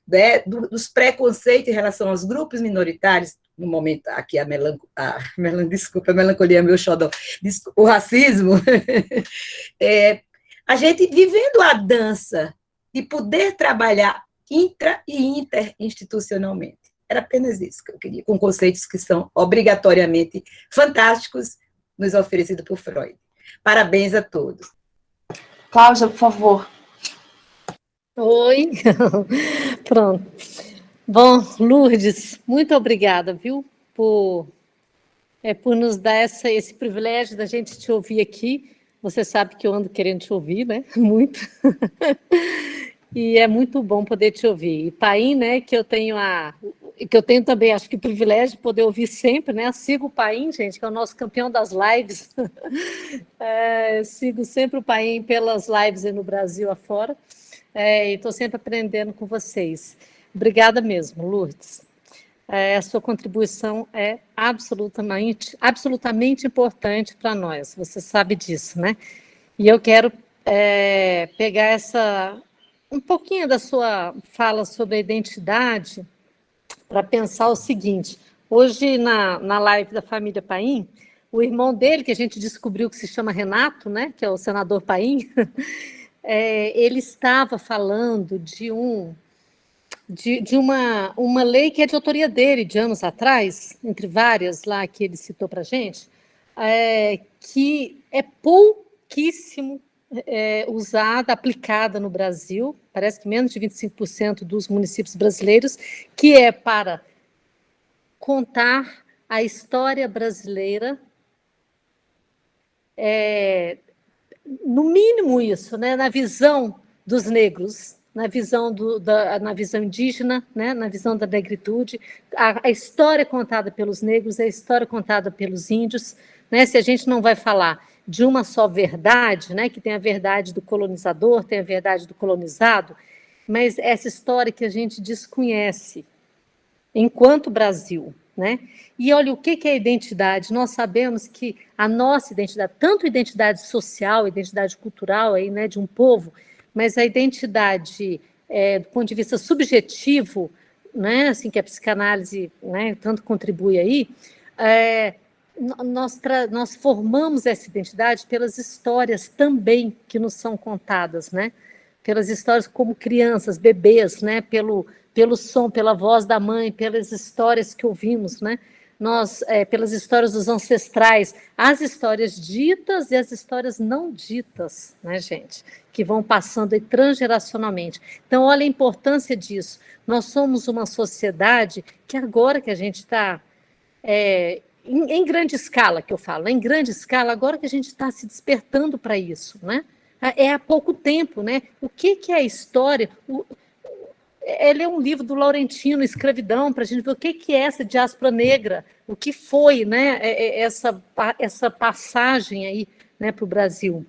né, dos preconceitos em relação aos grupos minoritários, no momento aqui a melancolia, meu xodó, o racismo, a gente vivendo a dança de poder trabalhar intra- e interinstitucionalmente. Era apenas isso que eu queria, com conceitos que são obrigatoriamente fantásticos, nos oferecidos por Freud. Parabéns a todos. Cláudia, por favor. Oi, pronto. Bom, Lourdes, muito obrigada, viu, por nos dar esse privilégio da gente te ouvir aqui. Você sabe que eu ando querendo te ouvir, né? Muito. E é muito bom poder te ouvir. E Paim, né, que eu tenho também, acho que o privilégio de poder ouvir sempre, né? Eu sigo o Paim, gente, que é o nosso campeão das lives. Sigo sempre o Paim pelas lives aí no Brasil afora. E estou sempre aprendendo com vocês. Obrigada mesmo, Lourdes. A sua contribuição é absolutamente importante para nós. Você sabe disso, né? E eu quero pegar um pouquinho da sua fala sobre a identidade para pensar o seguinte. Hoje, na live da família Paim, o irmão dele, que a gente descobriu que se chama Renato, né, que é o senador Paim, ele estava falando de uma lei que é de autoria dele, de anos atrás, entre várias lá que ele citou para a gente, que é pouquíssimo usada, aplicada no Brasil, parece que menos de 25% dos municípios brasileiros, que é para contar a história brasileira, no mínimo isso, né, na visão dos negros, na visão na visão indígena, né, na visão da negritude, a história contada pelos negros, a história contada pelos índios, né, se a gente não vai falar de uma só verdade, né, que tem a verdade do colonizador, tem a verdade do colonizado, mas essa história que a gente desconhece enquanto Brasil, né? E olha, o que é identidade? Nós sabemos que a nossa identidade, tanto identidade social, identidade cultural aí, né, de um povo, mas a identidade do ponto de vista subjetivo, né, assim que a psicanálise, né, tanto contribui aí, nós formamos essa identidade pelas histórias também que nos são contadas, né? Pelas histórias como crianças, bebês, né? Pelo som, pela voz da mãe, pelas histórias que ouvimos, né? Pelas histórias dos ancestrais, as histórias ditas e as histórias não ditas, né, gente? Que vão passando aí transgeracionalmente. Então, olha a importância disso. Nós somos uma sociedade que agora que a gente está em grande escala, que eu falo, em grande escala, agora que a gente está se despertando para isso, né? Há pouco tempo, né? O que é a história? Ele é um livro do Laurentino, Escravidão, para a gente ver o que é essa diáspora negra, o que foi, né? Essa passagem aí, né, para o Brasil.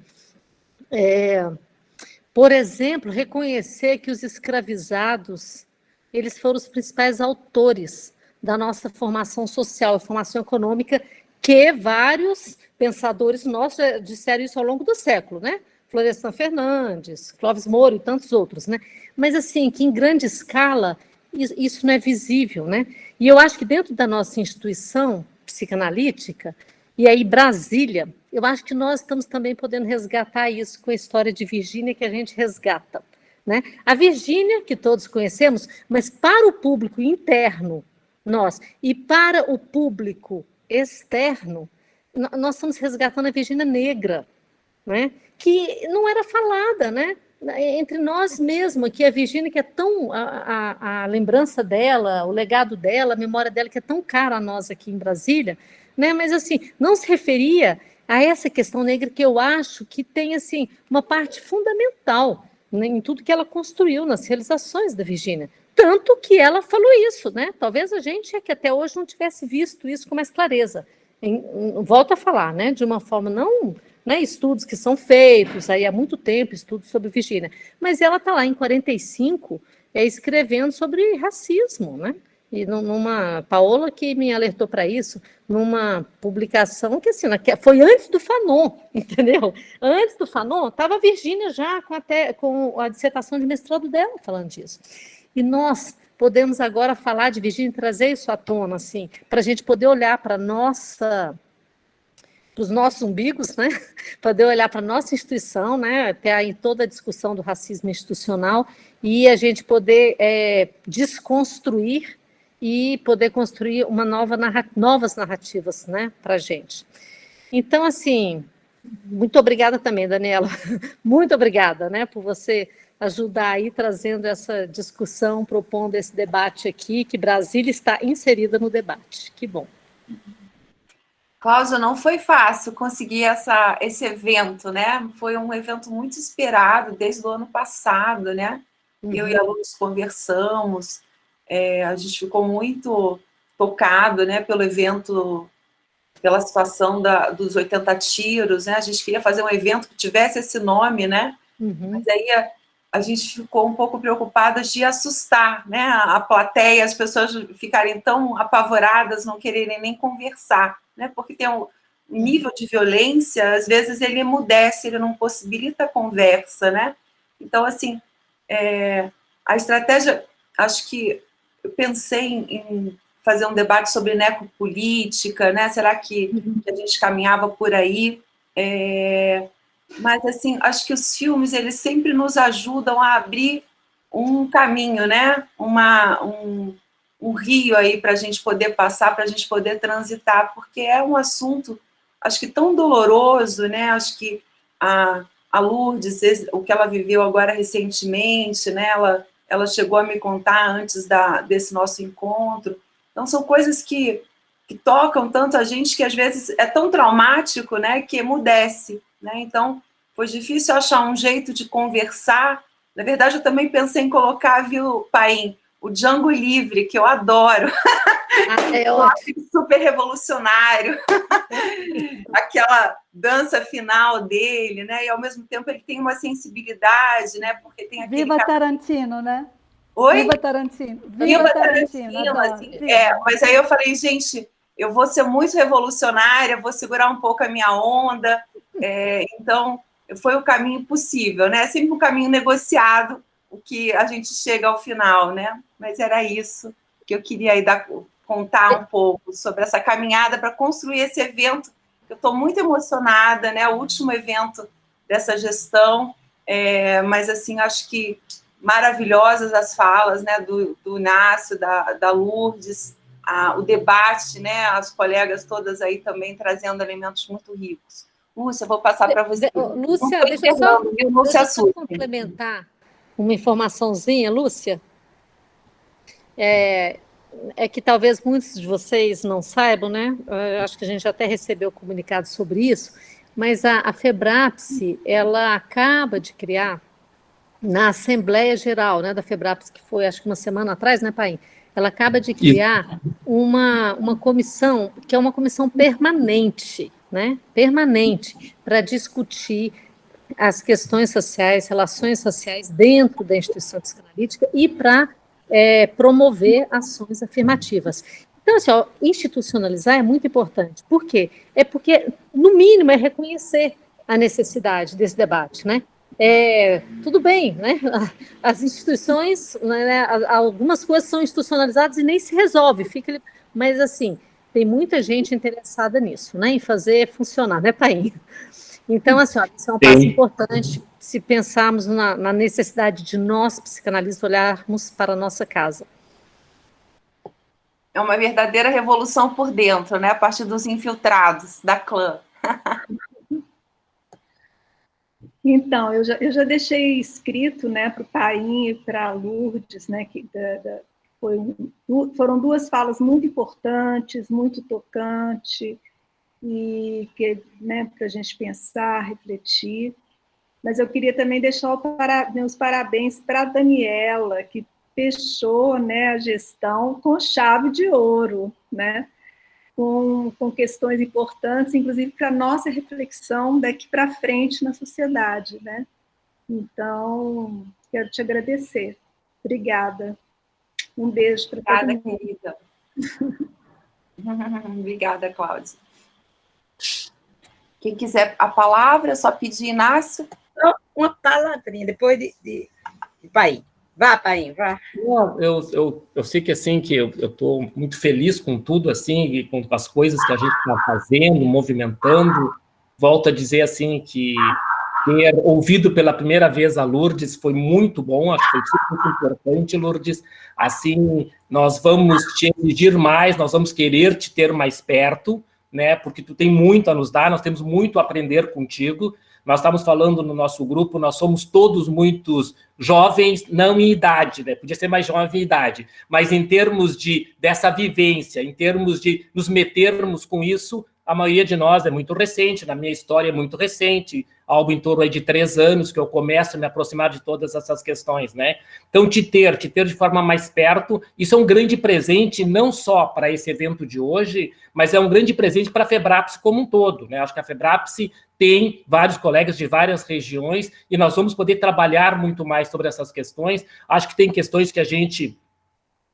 Por exemplo, reconhecer que os escravizados, eles foram os principais autores da nossa formação social e formação econômica, que vários pensadores nossos disseram isso ao longo do século, né? Florestan Fernandes, Clóvis Moura e tantos outros, né? Mas, assim, que em grande escala isso não é visível, né? E eu acho que dentro da nossa instituição psicanalítica, e aí Brasília, eu acho que nós estamos também podendo resgatar isso com a história de Virgínia que a gente resgata, né? A Virgínia, que todos conhecemos, mas para o público interno, nós, e para o público externo, nós estamos resgatando a Virgínia negra, né? Que não era falada, né? Entre nós mesmos, que a Virgínia, que é tão a lembrança dela, o legado dela, a memória dela, que é tão cara a nós aqui em Brasília, né? Mas assim, não se referia a essa questão negra que eu acho que tem assim uma parte fundamental, né, em tudo que ela construiu, nas realizações da Virgínia. Tanto que ela falou isso, né? Talvez a gente é que até hoje não tivesse visto isso com mais clareza. Volto a falar, né? De uma forma não, né, estudos que são feitos aí há muito tempo, estudos sobre Virgínia, mas ela está lá em 45, escrevendo sobre racismo, né? E numa Paola que me alertou para isso, numa publicação que assim, foi antes do Fanon, entendeu? Antes do Fanon, estava a Virgínia já com a dissertação de mestrado dela falando disso. E nós podemos agora falar de Virgínia e trazer isso à tona, assim, para a gente poder olhar para os nossos umbigos, né? Poder olhar para a nossa instituição, né? Até aí toda a discussão do racismo institucional, e a gente poder desconstruir e poder construir novas narrativas, né, para a gente. Então, assim, muito obrigada também, Daniela, muito obrigada, né, por você ajudar aí, trazendo essa discussão, propondo esse debate aqui, que Brasília está inserida no debate. Que bom. Cláudia, não foi fácil conseguir esse evento, né? Foi um evento muito esperado desde o ano passado, né? Eu e a Luz conversamos, a gente ficou muito tocado, né, pelo evento, pela situação dos 80 tiros, né? A gente queria fazer um evento que tivesse esse nome, né? Mas aí a gente ficou um pouco preocupada de assustar, né, a plateia, as pessoas ficarem tão apavoradas, não quererem nem conversar, né, porque tem um nível de violência, às vezes ele emudece, ele não possibilita a conversa, né? Então, assim, a estratégia, acho que eu pensei em fazer um debate sobre necropolítica, né? Será que a gente caminhava por aí? Mas, assim, acho que os filmes, eles sempre nos ajudam a abrir um caminho, né? Um rio aí para a gente poder passar, para a gente poder transitar, porque é um assunto, acho que tão doloroso, né? Acho que a Lourdes, o que ela viveu agora recentemente, né? Ela chegou a me contar antes desse nosso encontro. Então, são coisas que tocam tanto a gente que, às vezes, é tão traumático, né, que emudece, né? Então, foi difícil achar um jeito de conversar. Na verdade, eu também pensei em colocar, viu, Paim, o Django Livre, que eu adoro. Eu acho super revolucionário. Aquela dança final dele, né? E, ao mesmo tempo, ele tem uma sensibilidade, né? Porque tem aquele... Viva Tarantino, né? Oi? Viva Tarantino. Viva Tarantino, assim, mas aí eu falei, gente, eu vou ser muito revolucionária, vou segurar um pouco a minha onda, então foi o caminho possível, né? Sempre um caminho negociado, o que a gente chega ao final, né? Mas era isso que eu queria aí contar um pouco sobre essa caminhada para construir esse evento. Eu estou muito emocionada, né? O último evento dessa gestão, mas assim, acho que maravilhosas as falas, né, do Inácio, da Lourdes, o debate, né, as colegas todas aí também trazendo elementos muito ricos. Lúcia, eu vou passar para você. Lúcia, deixa eu só complementar uma informaçãozinha, Lúcia. É que talvez muitos de vocês não saibam, né? Eu acho que a gente até recebeu comunicado sobre isso, mas a FEBRAPSE, ela acaba de criar, na Assembleia Geral, né, da FEBRAPSE, que foi, acho que uma semana atrás, né, Paim? Ela acaba de criar uma comissão, que é uma comissão permanente, né, permanente, para discutir as questões sociais, relações sociais dentro da instituição psicanalítica e para promover ações afirmativas. Então, assim, ó, institucionalizar é muito importante. Por quê? É porque, no mínimo, é reconhecer a necessidade desse debate, né? Tudo bem, né? As instituições, né, algumas coisas são institucionalizadas e nem se resolve, mas assim, tem muita gente interessada nisso, né? Em fazer funcionar, né, Painho? Então, assim, ó, isso é um passo importante se pensarmos na necessidade de nós, psicanalistas, olharmos para a nossa casa. É uma verdadeira revolução por dentro, né? A partir dos infiltrados da clã. Então, eu já deixei escrito, né, para o Painho e para a Lourdes, né, que foram duas falas muito importantes, muito tocantes, e que, né, para a gente pensar, refletir. Mas eu queria também deixar meus parabéns para a Daniela, que fechou, né, a gestão com chave de ouro, né, com questões importantes, inclusive para a nossa reflexão daqui para frente na sociedade, né? Então, quero te agradecer. Obrigada. Um beijo para todo mundo. Obrigada, querida. Obrigada, Cláudia. Quem quiser a palavra, é só pedir, Inácio. Uma palavrinha, depois de Painho. Vá, Painho, vá. Eu sei que, assim, que eu estou muito feliz com tudo, assim, e com as coisas que a gente está fazendo, movimentando. Volto a dizer, assim, que ter ouvido pela primeira vez a Lourdes foi muito bom, acho que foi muito importante, Lourdes. Assim, nós vamos te exigir mais, nós vamos querer te ter mais perto, né, porque tu tem muito a nos dar, nós temos muito a aprender contigo. Nós estamos falando no nosso grupo, nós somos todos muitos jovens, não em idade, né? Podia ser mais jovem em idade, mas em termos dessa vivência, em termos de nos metermos com isso, a maioria de nós é muito recente, na minha história é muito recente, algo em torno aí de 3 anos que eu começo a me aproximar de todas essas questões, né? Então, te ter de forma mais perto, isso é um grande presente, não só para esse evento de hoje, mas é um grande presente para a FEBRAPSE como um todo, né? Acho que a FEBRAPSE tem vários colegas de várias regiões e nós vamos poder trabalhar muito mais sobre essas questões. Acho que tem questões que a gente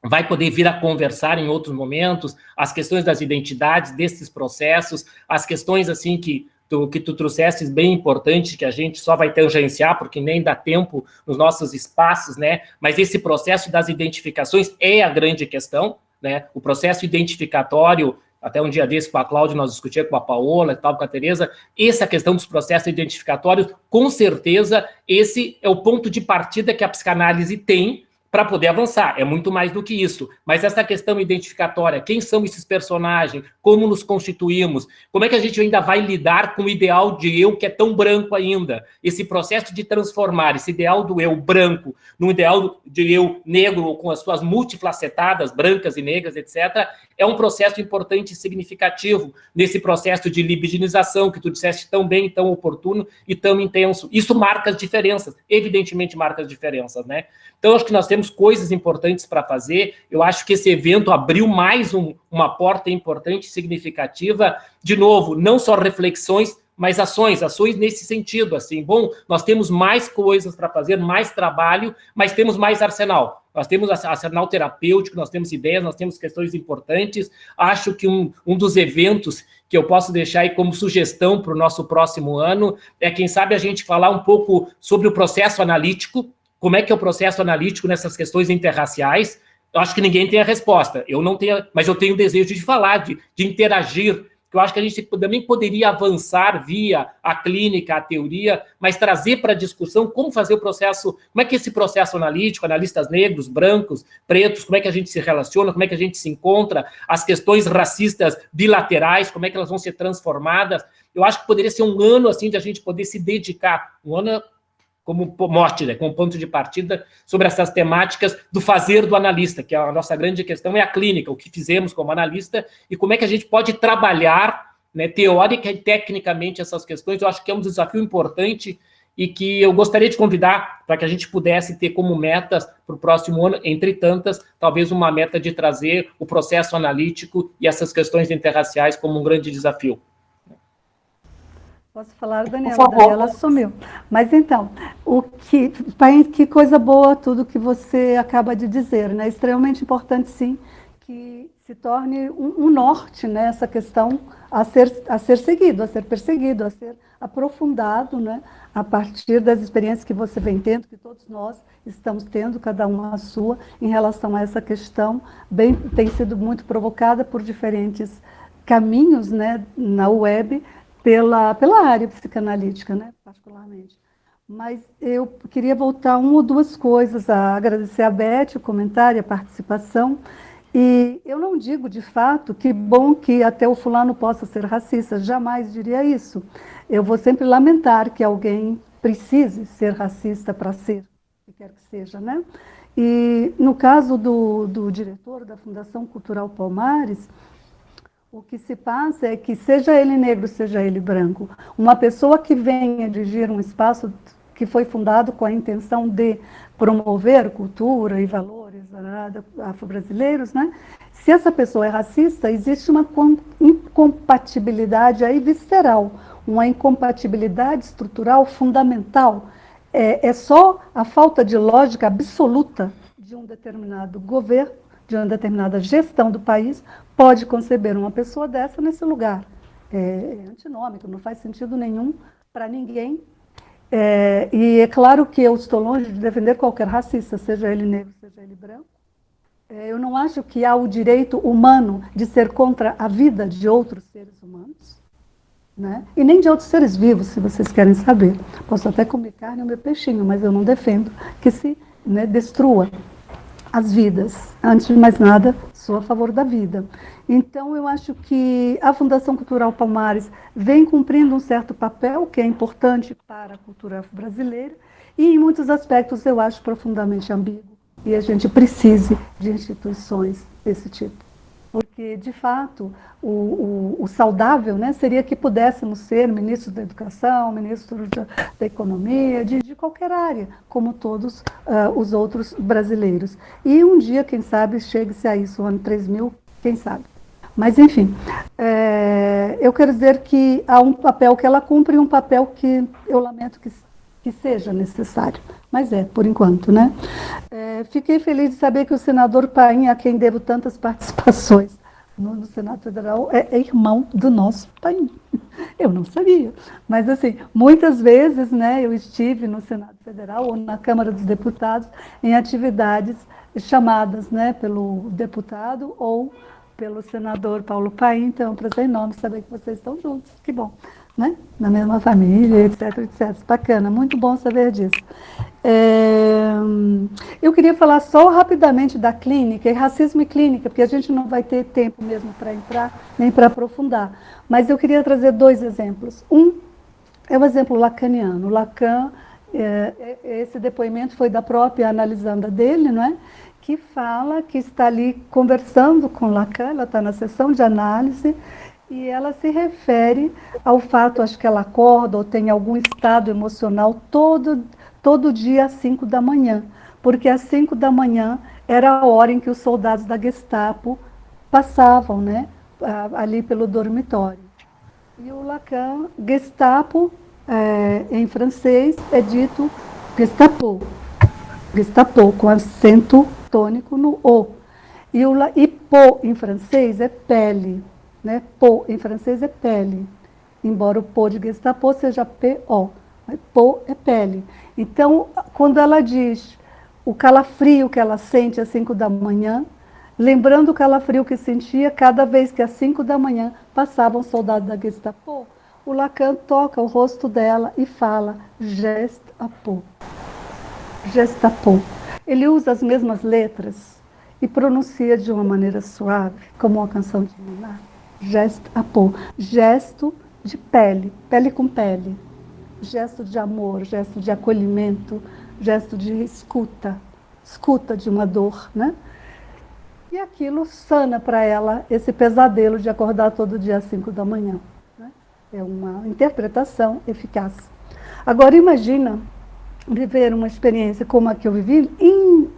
vai poder vir a conversar em outros momentos, as questões das identidades, desses processos, as questões, assim, que tu trouxesses bem importante, que a gente só vai tangenciar, porque nem dá tempo nos nossos espaços, né? Mas esse processo das identificações é a grande questão, né? O processo identificatório, até um dia desse com a Cláudia, nós discutíamos com a Paola e tal, com a Tereza, essa questão dos processos identificatórios, com certeza, esse é o ponto de partida que a psicanálise tem para poder avançar, é muito mais do que isso. Mas essa questão identificatória, quem são esses personagens, como nos constituímos, como é que a gente ainda vai lidar com o ideal de eu que é tão branco ainda? Esse processo de transformar esse ideal do eu branco num ideal de eu negro, com as suas multifacetadas, brancas e negras, etc., é um processo importante e significativo nesse processo de libidinização que tu disseste tão bem, tão oportuno e tão intenso. Isso marca as diferenças, evidentemente marca as diferenças, né? Então, acho que nós temos coisas importantes para fazer. Eu acho que esse evento abriu mais uma porta importante e significativa. De novo, não só reflexões, mas ações nesse sentido, assim, bom, nós temos mais coisas para fazer, mais trabalho, mas temos mais arsenal. Nós temos arsenal terapêutico, nós temos ideias, nós temos questões importantes. Acho que um dos eventos que eu posso deixar aí como sugestão para o nosso próximo ano é, quem sabe, a gente falar um pouco sobre o processo analítico, como é que é o processo analítico nessas questões interraciais. Eu acho que ninguém tem a resposta, eu não tenho, mas eu tenho o desejo de falar, de interagir, que eu acho que a gente também poderia avançar via a clínica, a teoria, mas trazer para a discussão como fazer o processo, como é que esse processo analítico, analistas negros, brancos, pretos, como é que a gente se relaciona, como é que a gente se encontra, as questões racistas bilaterais, como é que elas vão ser transformadas. Eu acho que poderia ser um ano, assim, de a gente poder se dedicar, um ano como mote, né, como ponto de partida sobre essas temáticas do fazer do analista, que a nossa grande questão é a clínica, o que fizemos como analista e como é que a gente pode trabalhar, né, teórica e tecnicamente essas questões. Eu acho que é um desafio importante e que eu gostaria de convidar para que a gente pudesse ter como metas para o próximo ano, entre tantas, talvez uma meta de trazer o processo analítico e essas questões interraciais como um grande desafio. Posso falar, Daniela? Daniela sumiu. Mas então, que coisa boa tudo que você acaba de dizer, né? Extremamente importante, sim, que se se torne um norte, né, essa questão a ser seguido, a ser perseguido, a ser aprofundado, né, a partir das experiências que você vem tendo, que todos nós estamos tendo, cada um a sua, em relação a essa questão, tem sido muito provocada por diferentes caminhos, né, na web, pela área psicanalítica, né, particularmente. Mas eu queria voltar uma ou duas coisas, a agradecer a Beth, o comentário, a participação. E eu não digo, de fato, que bom que até o fulano possa ser racista, jamais diria isso. Eu vou sempre lamentar que alguém precise ser racista para ser, o que quer que seja, né? E no caso do diretor da Fundação Cultural Palmares, o que se passa é que, seja ele negro, seja ele branco, uma pessoa que venha dirigir um espaço que foi fundado com a intenção de promover cultura e valores afro-brasileiros, né? Se essa pessoa é racista, existe uma incompatibilidade aí visceral, uma incompatibilidade estrutural fundamental. É só a falta de lógica absoluta de um determinado governo, de uma determinada gestão do país, pode conceber uma pessoa dessa nesse lugar. É antinômico, não faz sentido nenhum para ninguém. E é claro que eu estou longe de defender qualquer racista, seja ele negro, seja ele branco. Eu não acho que há o direito humano de ser contra a vida de outros seres humanos, né? E nem de outros seres vivos, se vocês querem saber. Posso até comer carne ou meu peixinho, mas eu não defendo que se, né, destrua as vidas. Antes de mais nada, sou a favor da vida. Então, eu acho que a Fundação Cultural Palmares vem cumprindo um certo papel que é importante para a cultura afro-brasileira e, em muitos aspectos, eu acho profundamente ambíguo. E a gente precisa de instituições desse tipo. Porque, de fato, o saudável, né, seria que pudéssemos ser ministros da educação, ministros da economia, de qualquer área, como todos os outros brasileiros. E um dia, quem sabe, chegue-se a isso, o ano 3000, quem sabe. Mas, enfim, eu quero dizer que há um papel que ela cumpre e um papel que eu lamento que seja necessário. Mas por enquanto, né? Fiquei feliz de saber que o senador Paim, a quem devo tantas participações no Senado Federal, é irmão do nosso Paim. Eu não sabia. Mas, assim, muitas vezes, né, eu estive no Senado Federal ou na Câmara dos Deputados em atividades chamadas, né, pelo deputado ou pelo senador Paulo Paim. Então, é um prazer enorme saber que vocês estão juntos. Que bom, né? Na mesma família, etc, etc. Bacana, muito bom saber disso. Eu queria falar só rapidamente da clínica, e racismo e clínica, porque a gente não vai ter tempo mesmo para entrar, nem para aprofundar. Mas eu queria trazer dois exemplos. Um é o exemplo lacaniano. Lacan, esse depoimento foi da própria analisanda dele, não é? Que fala que está ali conversando com Lacan, ela está na sessão de análise, e ela se refere ao fato, acho que ela acorda ou tem algum estado emocional todo dia às 5 da manhã, porque às 5 da manhã era a hora em que os soldados da Gestapo passavam, né, ali pelo dormitório. E o Lacan, Gestapo, em francês, é dito Gestapo, Gestapo, com acento tônico no O. E po, em francês, é pele. Né? Po, em francês, é pele. Embora o po de Gestapo seja P-O. Po é pele. Então, quando ela diz o calafrio que ela sente às 5 da manhã, lembrando o calafrio que sentia cada vez que às 5 da manhã passava um soldado da Gestapo, o Lacan toca o rosto dela e fala Gestapo. Gestapo. Ele usa as mesmas letras e pronuncia de uma maneira suave, como uma canção de Ninar. Gestapo. Gesto de pele, pele com pele. Gesto de amor, gesto de acolhimento, gesto de escuta de uma dor, né? E aquilo sana para ela esse pesadelo de acordar todo dia às 5 da manhã. Né? É uma interpretação eficaz. Agora, imagina viver uma experiência como a que eu vivi,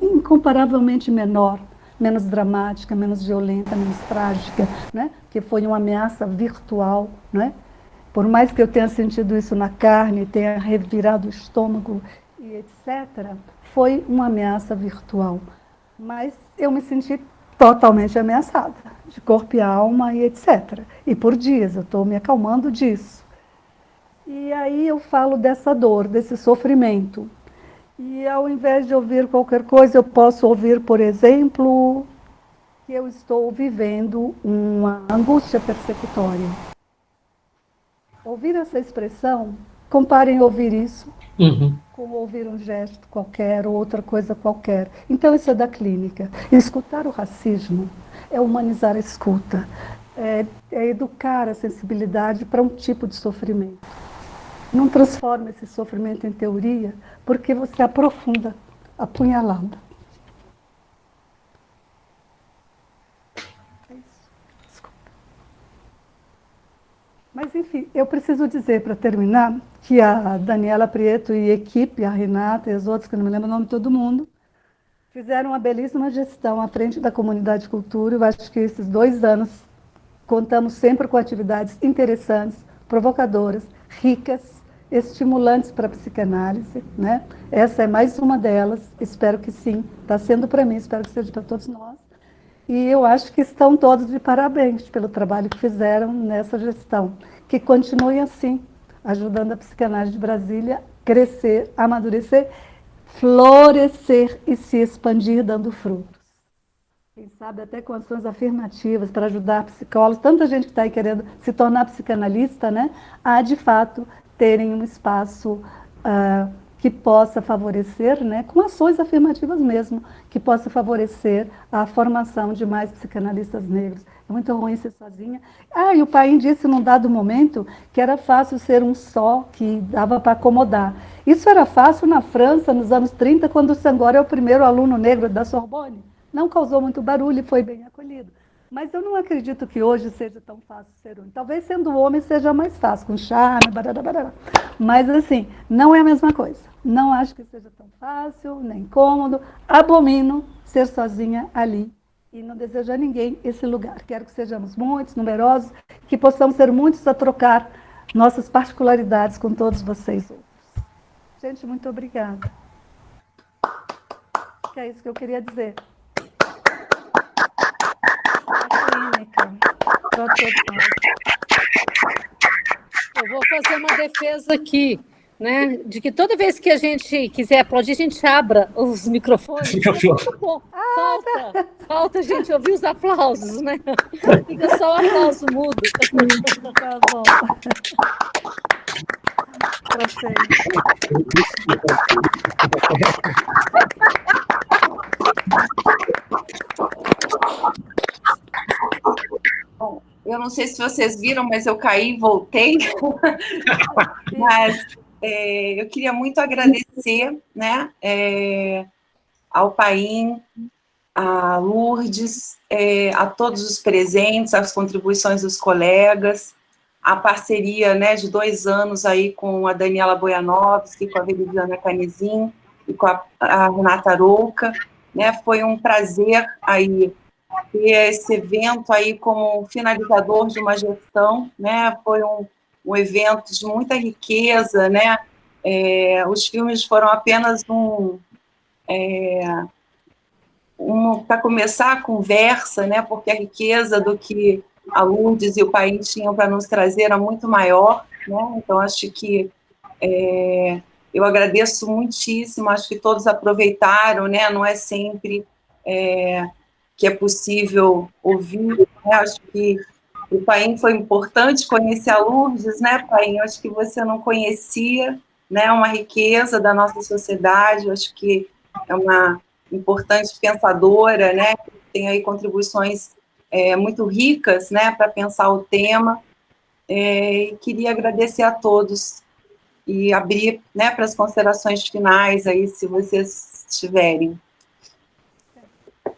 incomparavelmente menor, menos dramática, menos violenta, menos trágica, né? Que foi uma ameaça virtual, né? Por mais que eu tenha sentido isso na carne, tenha revirado o estômago e etc., foi uma ameaça virtual. Mas eu me senti totalmente ameaçada, de corpo e alma e etc. E por dias, eu estou me acalmando disso. E aí eu falo dessa dor, desse sofrimento. E ao invés de ouvir qualquer coisa, eu posso ouvir, por exemplo, que eu estou vivendo uma angústia persecutória. Ouvir essa expressão, comparem ouvir isso com ouvir um gesto qualquer ou outra coisa qualquer. Então, isso é da clínica. E escutar o racismo é humanizar a escuta, é educar a sensibilidade para um tipo de sofrimento. Não transforma esse sofrimento em teoria, porque você aprofunda a punhalada. É isso. Desculpa. Mas, enfim, eu preciso dizer, para terminar, que a Daniela Prieto e a equipe, a Renata e os outros, que eu não me lembro o nome de todo mundo, fizeram uma belíssima gestão à frente da Comunidade de Cultura. Eu acho que esses 2 anos contamos sempre com atividades interessantes, provocadoras, ricas, estimulantes para a psicanálise, né? Essa é mais uma delas, espero que sim, está sendo para mim, espero que seja para todos nós. E eu acho que estão todos de parabéns pelo trabalho que fizeram nessa gestão. Que continue assim, ajudando a psicanálise de Brasília a crescer, amadurecer, florescer e se expandir, dando frutos. Quem sabe até com ações afirmativas para ajudar psicólogos, tanta gente que está aí querendo se tornar psicanalista, né? A, de fato, terem um espaço que possa favorecer, né, com ações afirmativas mesmo, que possa favorecer a formação de mais psicanalistas negros. É muito ruim ser sozinha. E o Paim disse num dado momento que era fácil ser um só, que dava para acomodar. Isso era fácil na França, nos anos 30, quando o Senghor é o primeiro aluno negro da Sorbonne. Não causou muito barulho e foi bem acolhido. Mas eu não acredito que hoje seja tão fácil ser único. Talvez sendo homem seja mais fácil, com charme, barará. Mas assim, não é a mesma coisa. Não acho que seja tão fácil, nem cômodo. Abomino ser sozinha ali e não desejo a ninguém esse lugar. Quero que sejamos muitos, numerosos, que possamos ser muitos a trocar nossas particularidades com todos vocês outros. Gente, muito obrigada. É isso que eu queria dizer. Eu vou fazer uma defesa aqui, né, de que toda vez que a gente quiser aplaudir, a gente abra os microfones. Muito bom. Falta a gente ouvir os aplausos, né? Fica só o aplauso mudo. Tá bom. Bom, eu não sei se vocês viram, mas eu caí e voltei. Mas eu queria muito agradecer, né, ao Paim, a Lourdes, a todos os presentes, as contribuições dos colegas, a parceria, né, de 2 anos aí com a Daniela Boyanovski, com a Veridiana Canizin e com a Renata Arouca, né, foi um prazer aí ter esse evento aí como finalizador de uma gestão, né, foi um evento de muita riqueza, né, os filmes foram apenas para começar a conversa, né, porque a riqueza do que a Lourdes e o Paim tinham para nos trazer era muito maior, né, então acho que eu agradeço muitíssimo, acho que todos aproveitaram, né, não é sempre que é possível ouvir, né, acho que o Paim foi importante conhecer a Lourdes, né, Paim, acho que você não conhecia, né, uma riqueza da nossa sociedade, acho que é uma importante pensadora, né, tem aí contribuições muito ricas, né, para pensar o tema, e queria agradecer a todos e abrir, né, para as considerações finais aí, se vocês tiverem.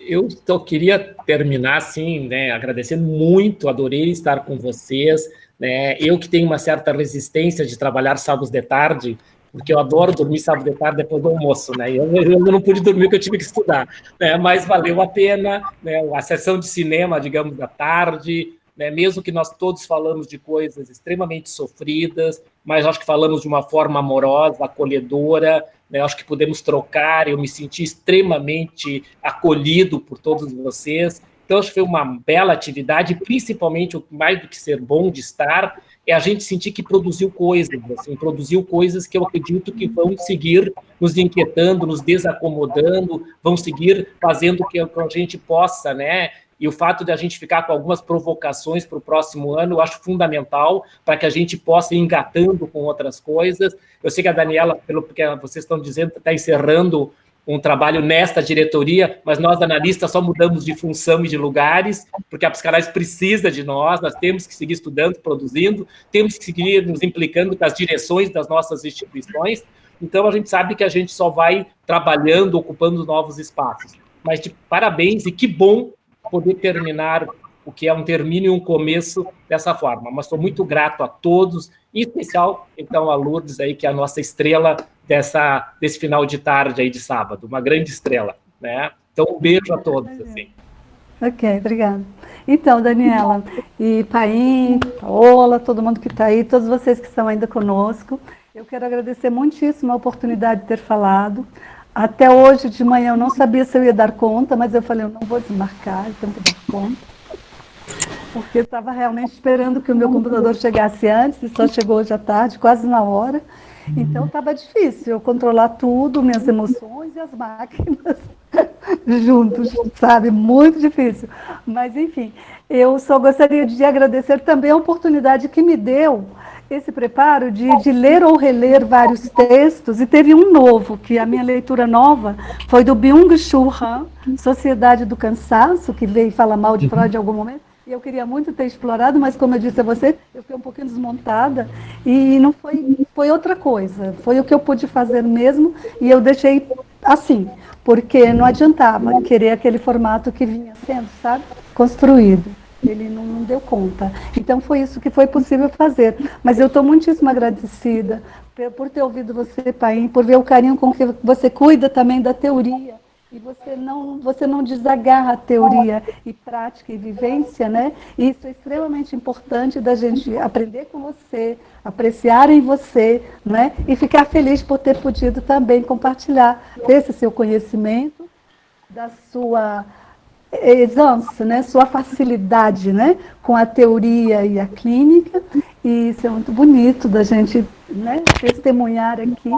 Eu só queria terminar, assim, né, agradecendo muito, adorei estar com vocês, né, eu que tenho uma certa resistência de trabalhar sábados de tarde, porque eu adoro dormir sábado de tarde depois do almoço, né, eu não pude dormir porque eu tive que estudar, né, mas valeu a pena, né, a sessão de cinema, digamos, da tarde, né, mesmo que nós todos falamos de coisas extremamente sofridas, mas acho que falamos de uma forma amorosa, acolhedora, né? Eu acho que podemos trocar, eu me senti extremamente acolhido por todos vocês. Então, acho que foi uma bela atividade, principalmente, o mais do que ser bom de estar, é a gente sentir que produziu coisas que eu acredito que vão seguir nos inquietando, nos desacomodando, vão seguir fazendo que a gente possa, né? E o fato de a gente ficar com algumas provocações para o próximo ano, eu acho fundamental para que a gente possa ir engatando com outras coisas. Eu sei que a Daniela, pelo que vocês estão dizendo, está encerrando um trabalho nesta diretoria, mas nós, analistas, só mudamos de função e de lugares, porque a psicanálise precisa de nós temos que seguir estudando, produzindo, temos que seguir nos implicando com as direções das nossas instituições, então a gente sabe que a gente só vai trabalhando, ocupando novos espaços. Mas de parabéns, e que bom poder terminar o que é um termínio e um começo dessa forma. Mas estou muito grato a todos, em especial, então, a Lourdes, aí, que é a nossa estrela desse final de tarde aí de sábado, uma grande estrela, né? Então, um beijo a todos. Assim. Ok, obrigada. Então, Daniela, e Paim, Paola, todo mundo que está aí, todos vocês que estão ainda conosco, eu quero agradecer muitíssimo a oportunidade de ter falado. Até hoje de manhã eu não sabia se eu ia dar conta, mas eu falei, eu não vou desmarcar, eu tenho que dar conta. Porque eu estava realmente esperando que o meu computador chegasse antes, e só chegou hoje à tarde, quase na hora. Então estava difícil eu controlar tudo, minhas emoções e as máquinas juntos, sabe? Muito difícil. Mas, enfim, eu só gostaria de agradecer também a oportunidade que me deu esse preparo de ler ou reler vários textos, e teve um novo, que a minha leitura nova foi do Byung-Chul Han, Sociedade do Cansaço, que veio falar mal de Freud em algum momento, e eu queria muito ter explorado, mas como eu disse a você, eu fiquei um pouquinho desmontada, e não foi outra coisa, foi o que eu pude fazer mesmo, e eu deixei assim, porque não adiantava querer aquele formato que vinha sendo, sabe, construído. Ele não deu conta. Então, foi isso que foi possível fazer. Mas eu estou muitíssimo agradecida por ter ouvido você, Paim, por ver o carinho com que você cuida também da teoria. E você não desagarra a teoria e prática e vivência, né? E isso é extremamente importante da gente aprender com você, apreciar em você, né? E ficar feliz por ter podido também compartilhar desse seu conhecimento, da sua exança, né, sua facilidade, né, com a teoria e a clínica, e isso é muito bonito da gente, né, testemunhar aqui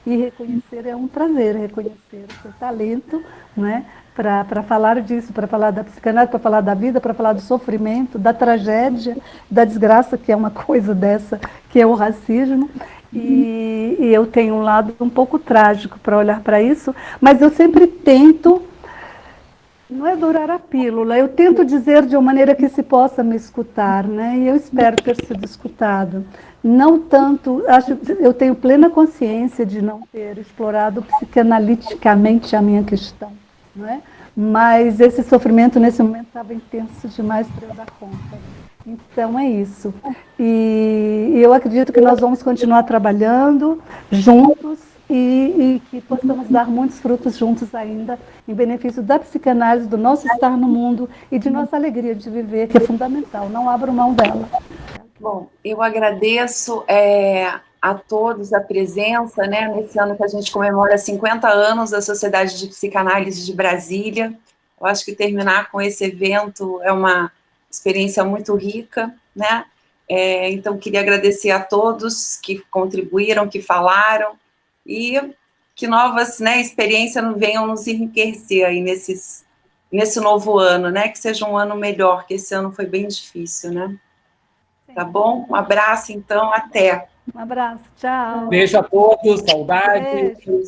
e reconhecer, é um prazer reconhecer o seu talento, né, para falar disso, para falar da psicanálise, para falar da vida, para falar do sofrimento, da tragédia, da desgraça, que é uma coisa dessa, que é o racismo. E eu tenho um lado um pouco trágico para olhar para isso, mas eu sempre tento. Não é dourar a pílula, eu tento dizer de uma maneira que se possa me escutar, né? E eu espero ter sido escutado. Não tanto, eu tenho plena consciência de não ter explorado psicanaliticamente a minha questão, não é? Mas esse sofrimento nesse momento estava intenso demais para eu dar conta. Então é isso. E eu acredito que nós vamos continuar trabalhando juntos, e que possamos dar muitos frutos juntos ainda, em benefício da psicanálise, do nosso estar no mundo e de nossa alegria de viver, que é fundamental, não abro mão dela. Bom, eu agradeço a todos a presença, né, nesse ano que a gente comemora 50 anos da Sociedade de Psicanálise de Brasília. Eu acho que terminar com esse evento é uma experiência muito rica, né? Então, queria agradecer a todos que contribuíram, que falaram, e que novas, né, experiências venham nos enriquecer aí nesse novo ano, né, que seja um ano melhor, que esse ano foi bem difícil, né? Tá bom? Um abraço, então, até. Um abraço, tchau. Beijo a todos, saudade. Beijo.